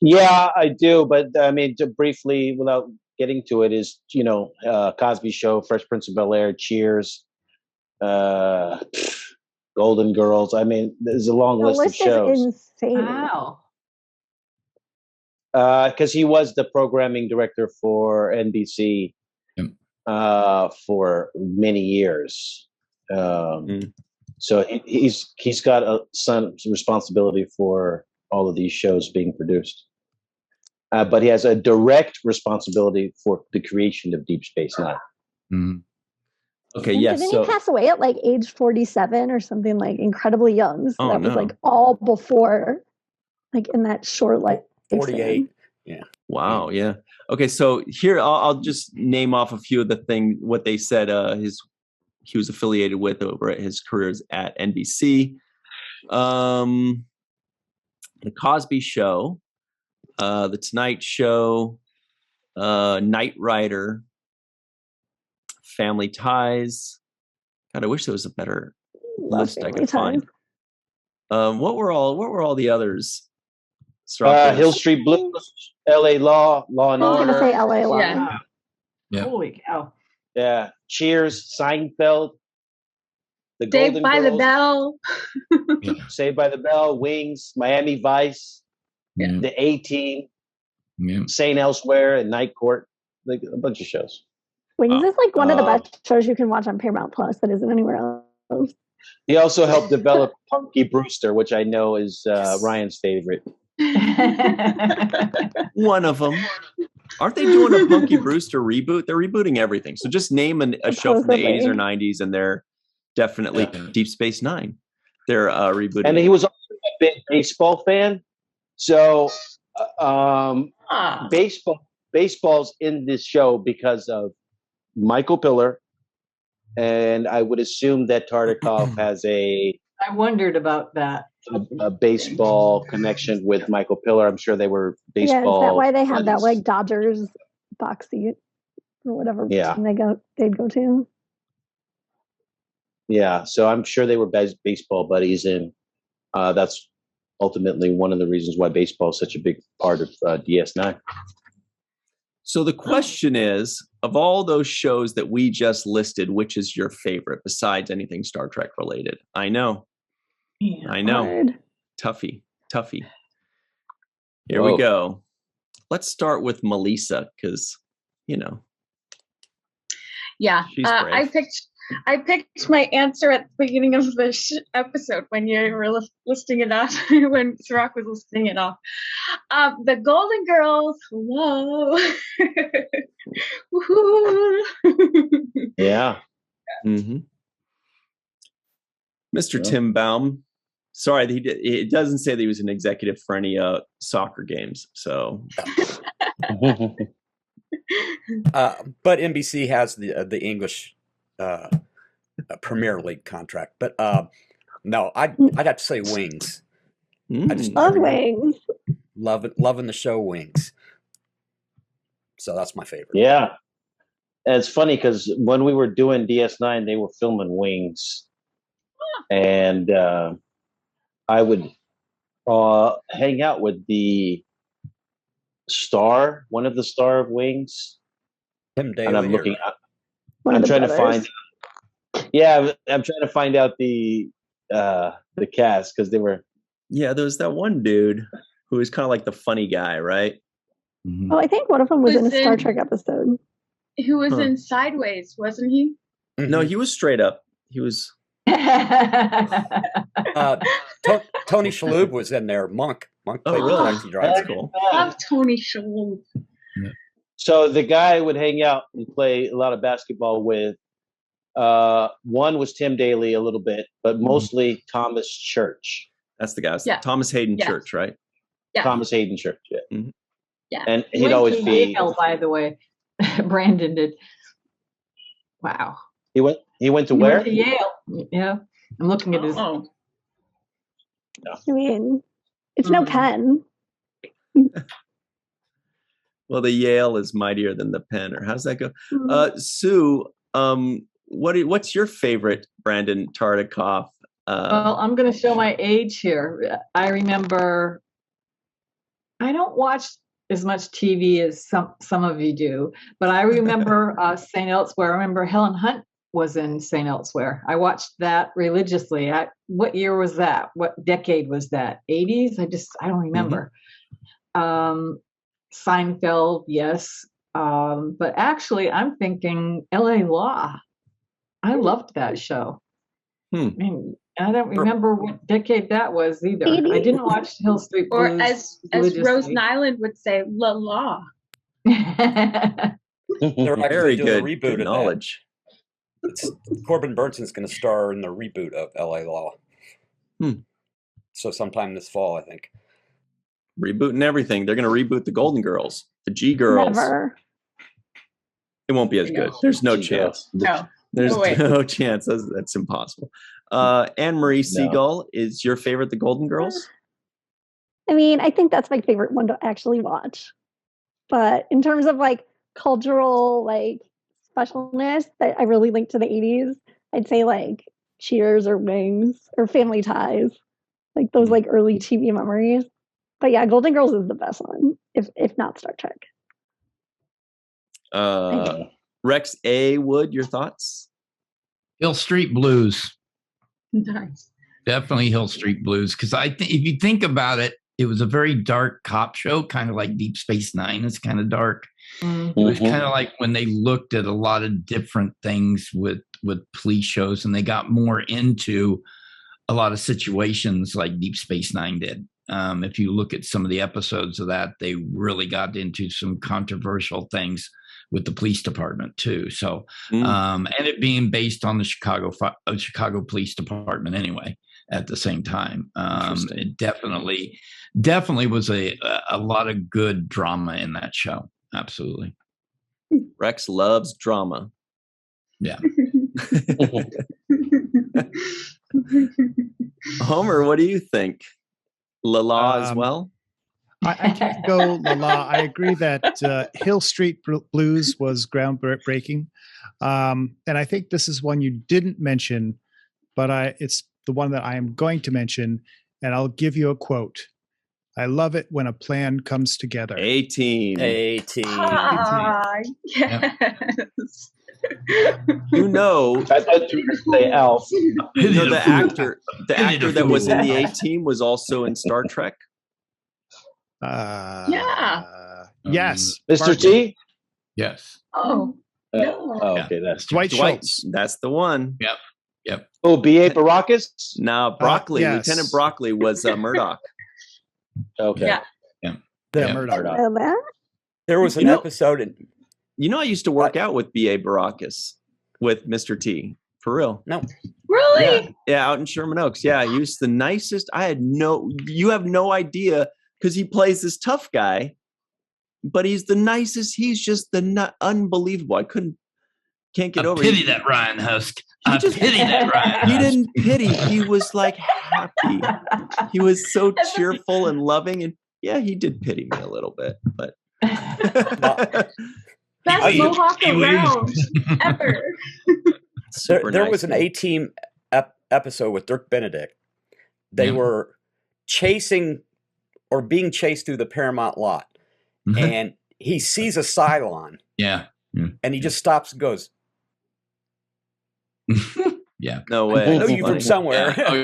Yeah, I do. But I mean, to briefly, without getting to it, is, Cosby Show, Fresh Prince of Bel-Air, Cheers, Golden Girls. I mean, there's a long list of shows. Is insane. Wow. Because he was the programming director for NBC for many years. So he's got some responsibility for all of these shows being produced. But he has a direct responsibility for the creation of Deep Space Nine. Mm-hmm. Okay, yes. Didn't he pass away at like age 47 or something, like incredibly young? So that was like all before, like in that short life. 48. Yeah. Wow. Yeah. Okay. So here, I'll just name off a few of the things what they said. He was affiliated with over at his careers at NBC, the Cosby Show, the Tonight Show, Knight Rider, Family Ties. God, I wish there was a better list I could find. What were all the others? Hill Street Blues, L.A. Law, Law and I was Order. going to say L.A. Law. Yeah. Holy cow. Yeah, Cheers, Seinfeld, The Saved Golden by the Girls, Bell. Saved by the Bell, Wings, Miami Vice, Yeah. The A-Team, Yeah. St. Elsewhere, and Night Court, like a bunch of shows. Wings is like one of the best shows you can watch on Paramount Plus that isn't anywhere else. He also helped develop Punky Brewster, which I know is Ryan's favorite. One of them. Aren't they doing a Punky Brewster reboot? They're rebooting everything. So just name a show from the 80s or 90s, and they're definitely Deep Space Nine. They're rebooting. And he was also a big baseball fan. So baseball's in this show because of Michael Piller. And I would assume that Tartikoff has I wondered about that. a baseball connection with Michael Piller. I'm sure they were baseball. Yeah, is that why they had that buddies. like Dodgers box seat or whatever Yeah. team they'd go to? Yeah, so I'm sure they were baseball buddies, and that's ultimately one of the reasons why baseball is such a big part of DS9. So the question is, of all those shows that we just listed, which is your favorite besides anything Star Trek related? I know. Yeah, I know. Hard. Toughie. Here we go. Let's start with Melissa, because, Yeah. She's brave. I picked my answer at the beginning of the episode when you were listing it off, when Cirroc was listing it off. The Golden Girls. Whoa. Yeah. Mm-hmm. Mr. Tim Baum. Sorry, it doesn't say that he was an executive for any soccer games. So, but NBC has the English Premier League contract. But no, I'd have to say Wings. I just Love Wings. loving the show Wings. So that's my favorite. Yeah. And it's funny because when we were doing DS9, they were filming Wings. And I would hang out with the star, one of the star of Wings. Tim Daly. And I'm looking up. One I'm of the trying to brothers. find. Yeah, I'm trying to find out the cast because they were. yeah, there was that one dude who was kind of like the funny guy, right? Oh, I think one of them was in a Was Star in- Trek episode. Who was Huh. in Sideways, wasn't he? No, he was straight up. He was. Tony Shalhoub was in there. Monk Oh, played the really? taxi driver. That's cool. Love Tony Shalhoub. So the guy I would hang out and play a lot of basketball with. One was Tim Daly a little bit, but mostly Thomas Church. That's the guy. Yeah. Thomas Hayden Yeah. Church, right? Yeah. Thomas Hayden Church. Yeah. Mhm. Yeah. And he'd Went always to be. Yale, by the way. Brandon did. Wow. He went to He went where? to Yale. Yeah. I'm looking at his. Oh. I mean, it's no Penn. Well, the Yale is mightier than the pen, or how's that go? Mm. Sue, what's your favorite Brandon Tartikoff? Well, I'm going to show my age here. I remember. I don't watch as much TV as some of you do, but I remember St. Elsewhere. I remember Helen Hunt was in St. Elsewhere. I watched that religiously. What year was that? What decade was that? 80s? I don't remember. Seinfeld, yes. But actually, I'm thinking L.A. Law. I loved that show. I mean, I don't remember what decade that was either. I 80s. didn't watch Hill Street Or Blues as religiously. Rose Nyland would say, La Law. They're actually Very doing good, a reboot good of that. knowledge. Corbin Burnson's going to star in the reboot of L.A. Law. So sometime this fall, I think. Rebooting everything. They're going to reboot the Golden Girls, the G Girls. Never. It won't be as good. There's no chance. No. There's way. no chance. That's impossible. And Marie Segal, is your favorite the Golden Girls? I mean, I think that's my favorite one to actually watch. But in terms of like cultural like specialness that I really link to the 80s, I'd say like Cheers or Wings or Family Ties, like those like early TV memories. But yeah, Golden Girls is the best one, if not Star Trek. Rex A. Wood, your thoughts? Hill Street Blues. Nice. Definitely Hill Street Blues. Because I think if you think about it, it was a very dark cop show, kind of like Deep Space Nine. It's kind of dark. Mm-hmm. It was kind of like when they looked at a lot of different things with police shows, and they got more into a lot of situations like Deep Space Nine did. If you look at some of the episodes of that, they really got into some controversial things with the police department too. So, and it being based on the Chicago Police Department anyway. At the same time, it definitely was a lot of good drama in that show. Absolutely. Rex loves drama. Yeah. Homer, what do you think? Lala as well? I can't go Lala. I agree that Hill Street Blues was groundbreaking. And I think this is one you didn't mention, but it's the one that I am going to mention, and I'll give you a quote. I love it when a plan comes together. A-Team. A-Team. Yes. You know, I thought you were going to say Alf. you know the actor that was in the A-Team was also in Star Trek. Yeah. Yes. Mr. T? Yes. Oh. No. Okay, that's Dwight Schultz. That's the one. Yep. Oh, B.A. Baracus? No, Broccoli. yes. Lieutenant Broccoli was Murdoch. Okay. Yeah. Yeah, Murdoch. There was an episode in. You know, I used to work out with B.A. Baracus with Mr. T. For real. No. Really? Yeah, out in Sherman Oaks. Yeah, he was the nicest. You have no idea, because he plays this tough guy, but he's the nicest. He's just unbelievable. Can't get over it. Pity that Ryan Husk. I pity that Ryan. He didn't pity. He was like happy. He was so cheerful and loving. And yeah, he did pity me a little bit, but Best Mohawk around ever. There was an A-Team episode with Dirk Benedict. They were being chased through the Paramount lot, and he sees a Cylon. Yeah. And he just stops and goes, Yeah. No way. I know you from somewhere. Yeah. Oh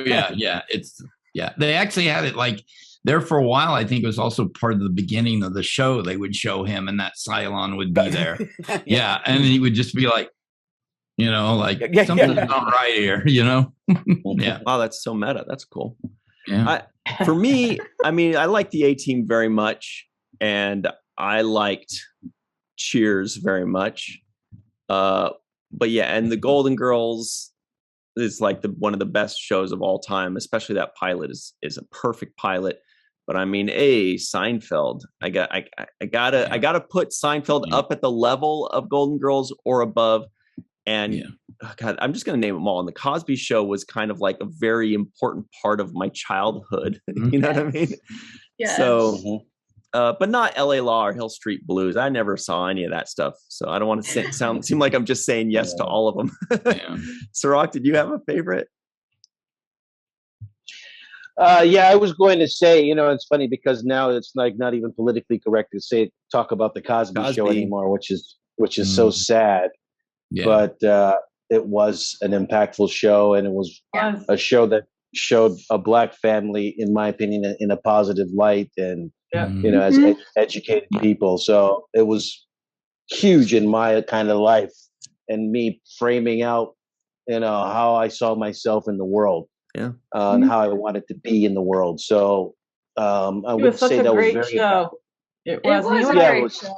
yeah. They actually had it like there for a while. I think it was also part of the beginning of the show. They would show him, and that Cylon would be there. Yeah, and he would just be like, something's not right here. Yeah. Wow, that's so meta. That's cool. Yeah. For me, I mean, I like the A-Team very much, and I liked Cheers very much. But yeah, and the Golden Girls is like one of the best shows of all time. Especially that pilot is a perfect pilot. But I mean, Seinfeld. I gotta put Seinfeld up at the level of Golden Girls or above. And God, I'm just gonna name them all. And the Cosby Show was kind of like a very important part of my childhood. You know what I mean? Yes. So. But not L.A. Law or Hill Street Blues. I never saw any of that stuff, so I don't want to seem like I'm just saying yes to all of them. Cirroc, did you have a favorite? Yeah, I was going to say, it's funny because now it's like not even politically correct to talk about the Cosby Show anymore, which is so sad. Yeah. But it was an impactful show, and it was a show that showed a Black family, in my opinion, in a positive light, and as educated people. So it was huge in my kind of life and me framing out, how I saw myself in the world, and how I wanted to be in the world. So I would say that was very show. It was a great show.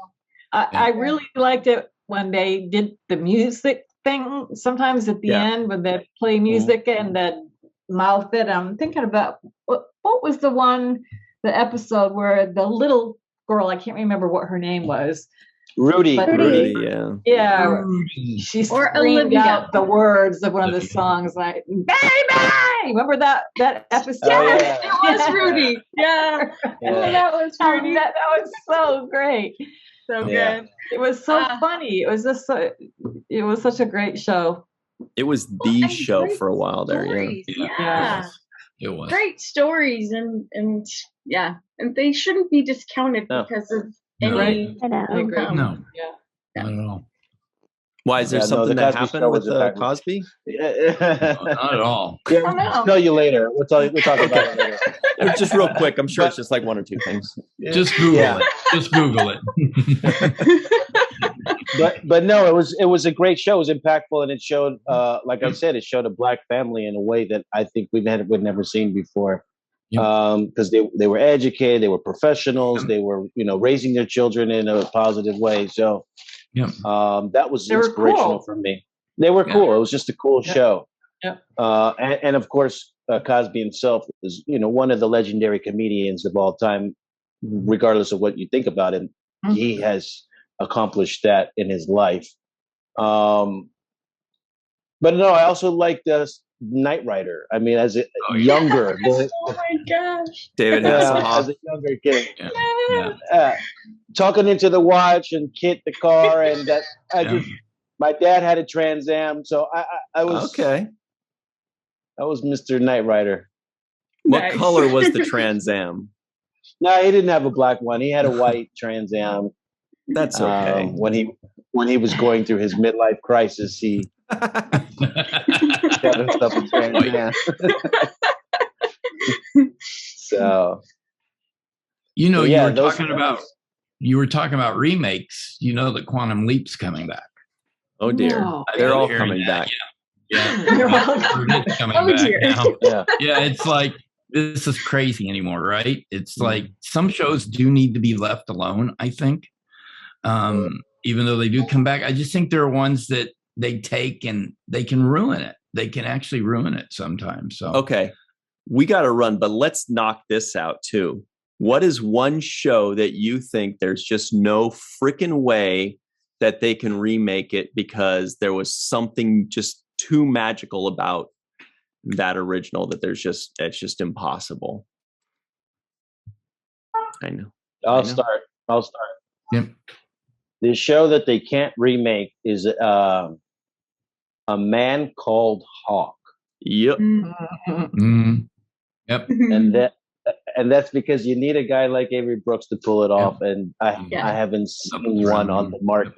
I really liked it when they did the music thing. Sometimes at the end when they play music and then mouth it. I'm thinking about what was the one the episode where the little girl, I can't remember what her name was. Rudy. But Rudy, yeah. Yeah. She Or screamed Olivia. out the words of one of the songs, like, baby! Remember that episode? Oh, Yes, yeah. it was Rudy. Yeah. Yeah. That was Rudy. That was so great. So Yeah. good. It was so funny. It was just it was such a great show. It was the and show great for a while there. Yeah. stories. Yeah. It was. Great stories and yeah. And they shouldn't be discounted No. because of No. any I know. I agree. No, Yeah. not at all. Why is there Yeah, no, something the that Cosby happened Show with was impactful. Cosby? No, not at all. Yeah, Oh, no. I'll tell you later. We'll talk about it later. Just real quick. I'm sure it's just like one or two things. Just Google Yeah. it. Just Google it. But no, it was a great show. It was impactful, and it showed, like I said, it showed a black family in a way that I think we've never seen before. Because they were educated, they were professionals, they were raising their children in a positive way. So that was They were inspirational cool. for me. They were cool. It was just a cool show. Yeah. And of course, Cosby himself is one of the legendary comedians of all time. Regardless of what you think about him, he has accomplished that in his life. But no, I also like the Knight Rider. I mean, as a younger, Oh my gosh. David as Hasselhoff. a younger kid, Yeah. talking into the watch and Kit the car, and that my dad had a Trans Am, so I was Okay. I was Mr. Knight Rider. What Nice. color was the Trans Am? No, he didn't have a black one. He had a white Trans Am. That's okay. When he was going through his midlife crisis, he got himself a Trans Am. So You So, you were those- talking about remakes. You know that Quantum Leap's coming back. Oh dear. No. They're all Hearing coming that, back. Yeah. You're welcome. It's coming Oh, back dear. now. yeah, Yeah, it's like this is crazy anymore, right? It's like some shows do need to be left alone, I think. Even though they do come back, I just think there are ones that they take and they can ruin it. They can actually ruin it sometimes. So Okay. We got to run, but let's knock this out too. What is one show that you think there's just no freaking way that they can remake it because there was something just too magical about that original that it's just impossible? I know. I'll start. Yep. The show that they can't remake is A Man Called Hawk, Yep. Mm. Yep. and that's because you need a guy like Avery Brooks to pull it off, and I haven't seen one on the market.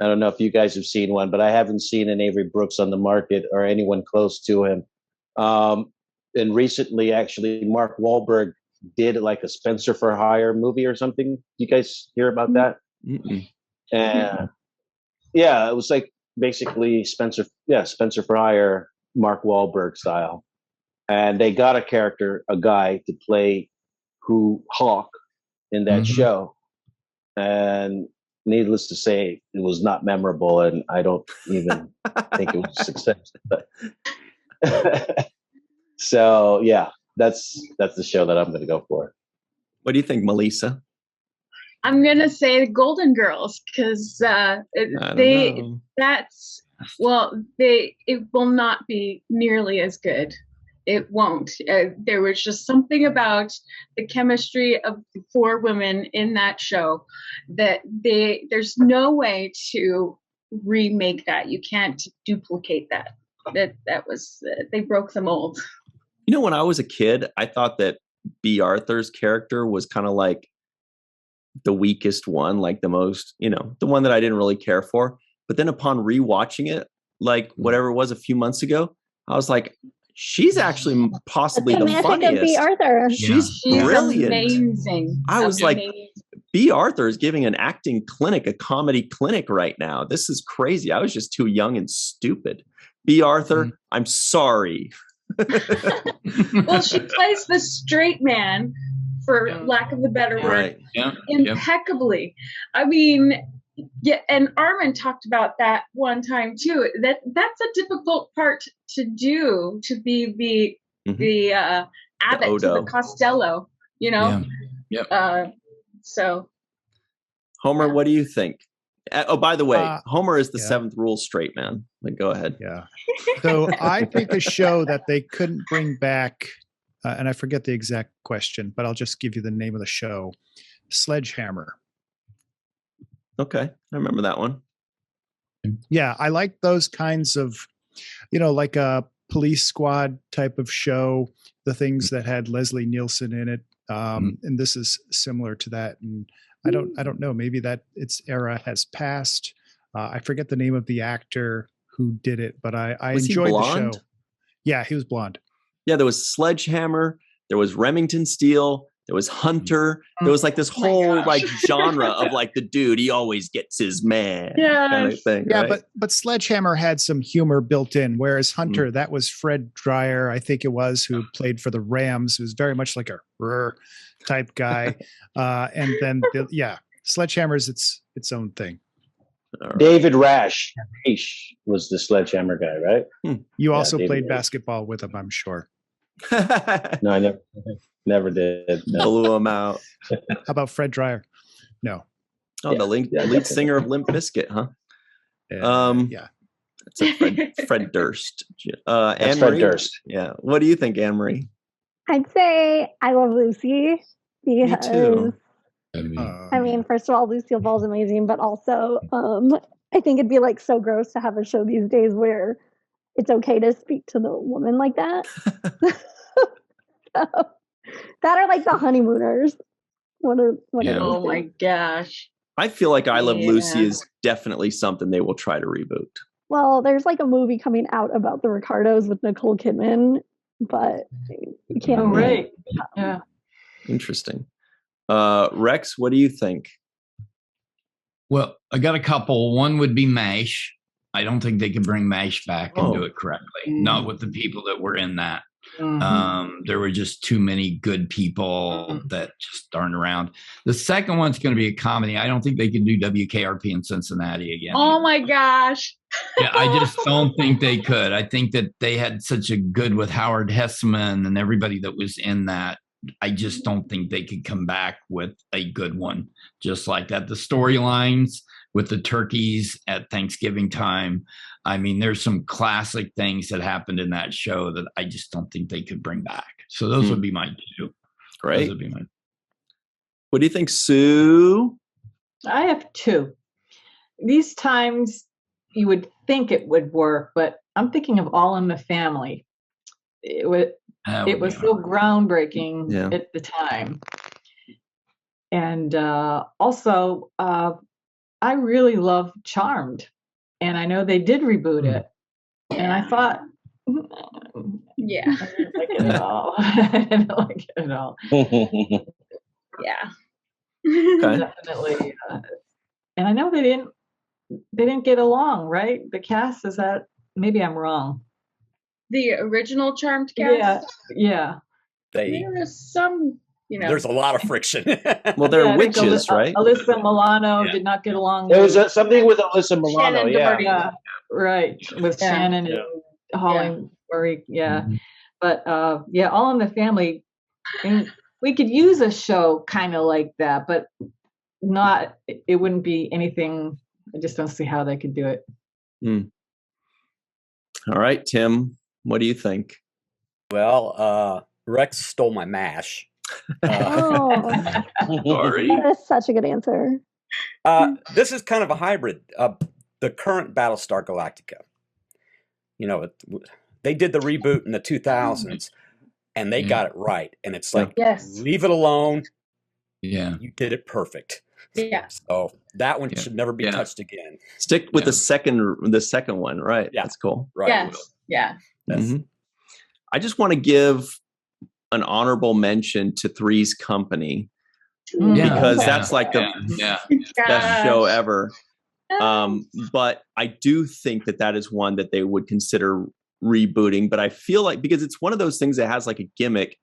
I don't know if you guys have seen one, but I haven't seen an Avery Brooks on the market or anyone close to him. And recently, actually, Mark Wahlberg did like a Spencer for Hire movie or something. You guys hear about that? Mm-mm. And yeah, it was like basically Spencer for Hire, Mark Wahlberg style. And they got a guy to play Hawk in that show. And needless to say, it was not memorable, and I don't even think it was a success. But so yeah, that's the show that I'm going to go for. What do you think, Melissa? I'm gonna say the Golden Girls because it will not be nearly as good. It won't. There was just something about the chemistry of the four women in that show that there's no way to remake that. You can't duplicate that. That was they broke the mold. You know, when I was a kid, I thought that B. Arthur's character was kind of like the weakest one, like the most, the one that I didn't really care for. But then upon rewatching it, like whatever it was a few months ago, I was like, she's actually possibly the funniest. B. Arthur. She's brilliant. Amazing. I was like, B. Arthur is giving an acting clinic, a comedy clinic right now. This is crazy. I was just too young and stupid. B. Arthur, I'm sorry. Well, she plays the straight man, for lack of a better word, impeccably. I mean, yeah, and Armin talked about that one time too. That's a difficult part to do, to be the abbot to the Costello. you know? Yep. So. Homer, what do you think? Oh, by the way, Homer is the yeah. seventh rule straight man. Like, go ahead. Yeah. So I think a show that they couldn't bring back, and I forget the exact question, but I'll just give you the name of the show, Sledgehammer. Okay. I remember that one. Yeah. I like those kinds of, like a police squad type of show, the things that had Leslie Nielsen in it. And this is similar to that. And I don't know, maybe that its era has passed. I forget the name of the actor who did it, but I enjoyed the show. Yeah, he was blonde. Yeah, there was Sledgehammer, there was Remington Steele, there was Hunter. There was like this whole like genre of like the dude, he always gets his man kind of thing. Yeah, right? but Sledgehammer had some humor built in, whereas Hunter, that was Fred Dreyer, I think it was, who played for the Rams, who's very much like a type guy. And then Sledgehammer is its own thing. Right. David Rash was the Sledgehammer guy, right? You also played basketball with him, I'm sure. No, I never did. No. Blew him out. How about Fred Dreyer? No. Oh, the lead singer of Limp Bizkit, huh? Yeah. It's a Fred Durst. That's Fred Durst. Yeah. What do you think, Anne-Marie? I'd say I Love Lucy because Me too. I mean, first of all, Lucille Ball's amazing, but also I think it'd be like so gross to have a show these days where it's okay to speak to the woman like that. So, that are like the honeymooners. Oh my gosh. I feel like I Love Lucy is definitely something they will try to reboot. Well, there's like a movie coming out about the Ricardos with Nicole Kidman, but you can't. Oh, right. Yeah. Interesting. Rex, what do you think? Well, I got a couple. One would be MASH. I don't think they could bring MASH back and do it correctly. Not with the people that were in that. There were just too many good people that just aren't around. The second one's going to be a comedy. I don't think they can do WKRP in Cincinnati again. Oh my gosh. Yeah, I just don't think they could. I think that they had such a good with Howard Hesseman and everybody that was in that. I just don't think they could come back with a good one just like that. The storylines with the turkeys at Thanksgiving time. I mean, there's some classic things that happened in that show that I just don't think they could bring back. So those would be my two. Great. Those would be mine. What do you think, Sue? I have two. These times you would think it would work, but I'm thinking of All in the Family. It was so groundbreaking at the time. And also, I really love Charmed. And I know they did reboot it. And I thought, yeah. I didn't like it at all. I didn't like it at all. Yeah. Okay. Definitely. And I know they didn't get along, right? The cast is that, maybe I'm wrong. The original Charmed cast? Yeah. There was some, There's a lot of friction. Well, they're witches, right? Alyssa Milano did not get along. There was something with Alyssa Milano, yeah, right, with Shannon and Holly Murray, But All in the Family. And we could use a show kind of like that, but not. It wouldn't be anything. I just don't see how they could do it. All right, Tim. What do you think? Well, Rex stole my MASH. Sorry. That is such a good answer. This is kind of a hybrid. The current Battlestar Galactica. They did the reboot in the 2000s, and they got it right. And it's like, leave it alone. Yeah, you did it perfect. Yeah. So that one should never be touched again. Stick with the second one, right? Yeah, that's cool. Right. Yes. Yeah. I just want to give an honorable mention to Three's Company because that's like the best show ever. But I do think that is one that they would consider rebooting. But I feel like because it's one of those things that has like a gimmick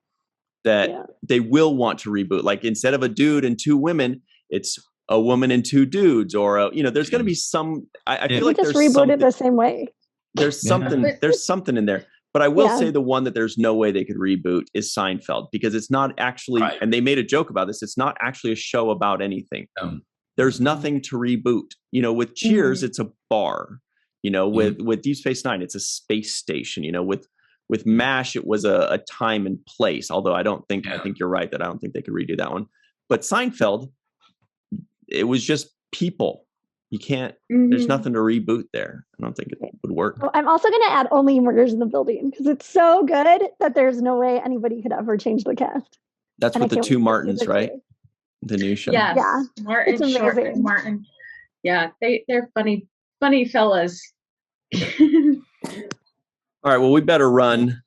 that they will want to reboot. Like instead of a dude and two women, it's a woman and two dudes, or there's going to be some. I feel like just there's reboot it the same way. There's something. There's something in there. But I will say the one that there's no way they could reboot is Seinfeld, because it's not actually, and they made a joke about this, it's not actually a show about anything. There's nothing to reboot. You know, with Cheers, it's a bar. You know, with Deep Space Nine, it's a space station. You know, with MASH, it was a time and place. Although I think you're right that I don't think they could redo that one. But Seinfeld, it was just people. You can't, there's nothing to reboot there. I don't think it would work. Well, I'm also going to add Only Murders in the Building because it's so good that there's no way anybody could ever change the cast. That's with the two Martins, right? The new show. Yes. Yeah. Martin Short and Martin. Yeah, they're funny fellas. All right, well, we better run.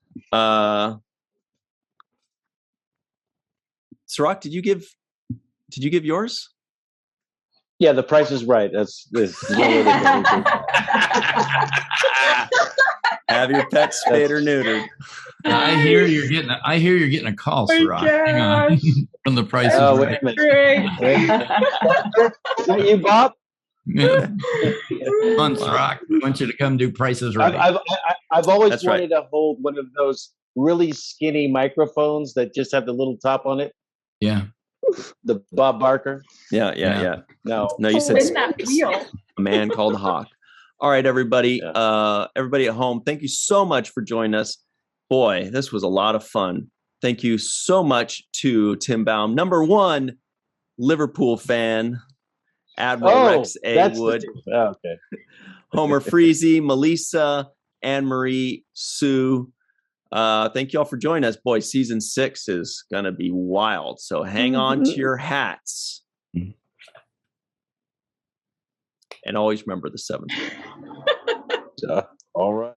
Cirroc, did you give yours? Yeah, The Price is Right. That's no way they can redo that. Have your pets spayed or neutered. I hear you're getting a call, Cirroc. Hang on. From The Price is Right. Wait a minute. You, Bob? Yeah. Come on, Cirroc. I want you to come do Prices Right. I've always wanted to hold one of those really skinny microphones that just have the little top on it. Yeah. The Bob Barker. Yeah. No, you said wheel. A man called Hawk. All right, everybody. Everybody at home, thank you so much for joining us. Boy, this was a lot of fun. Thank you so much to Tim Baum, #1 Liverpool fan, Admiral Rex A. Wood, okay. Homer Freezy, Melissa, Anne Marie, Sue. Thank you all for joining us. Boy, season 6 is going to be wild. So hang on to your hats. And always remember the 7th. All right.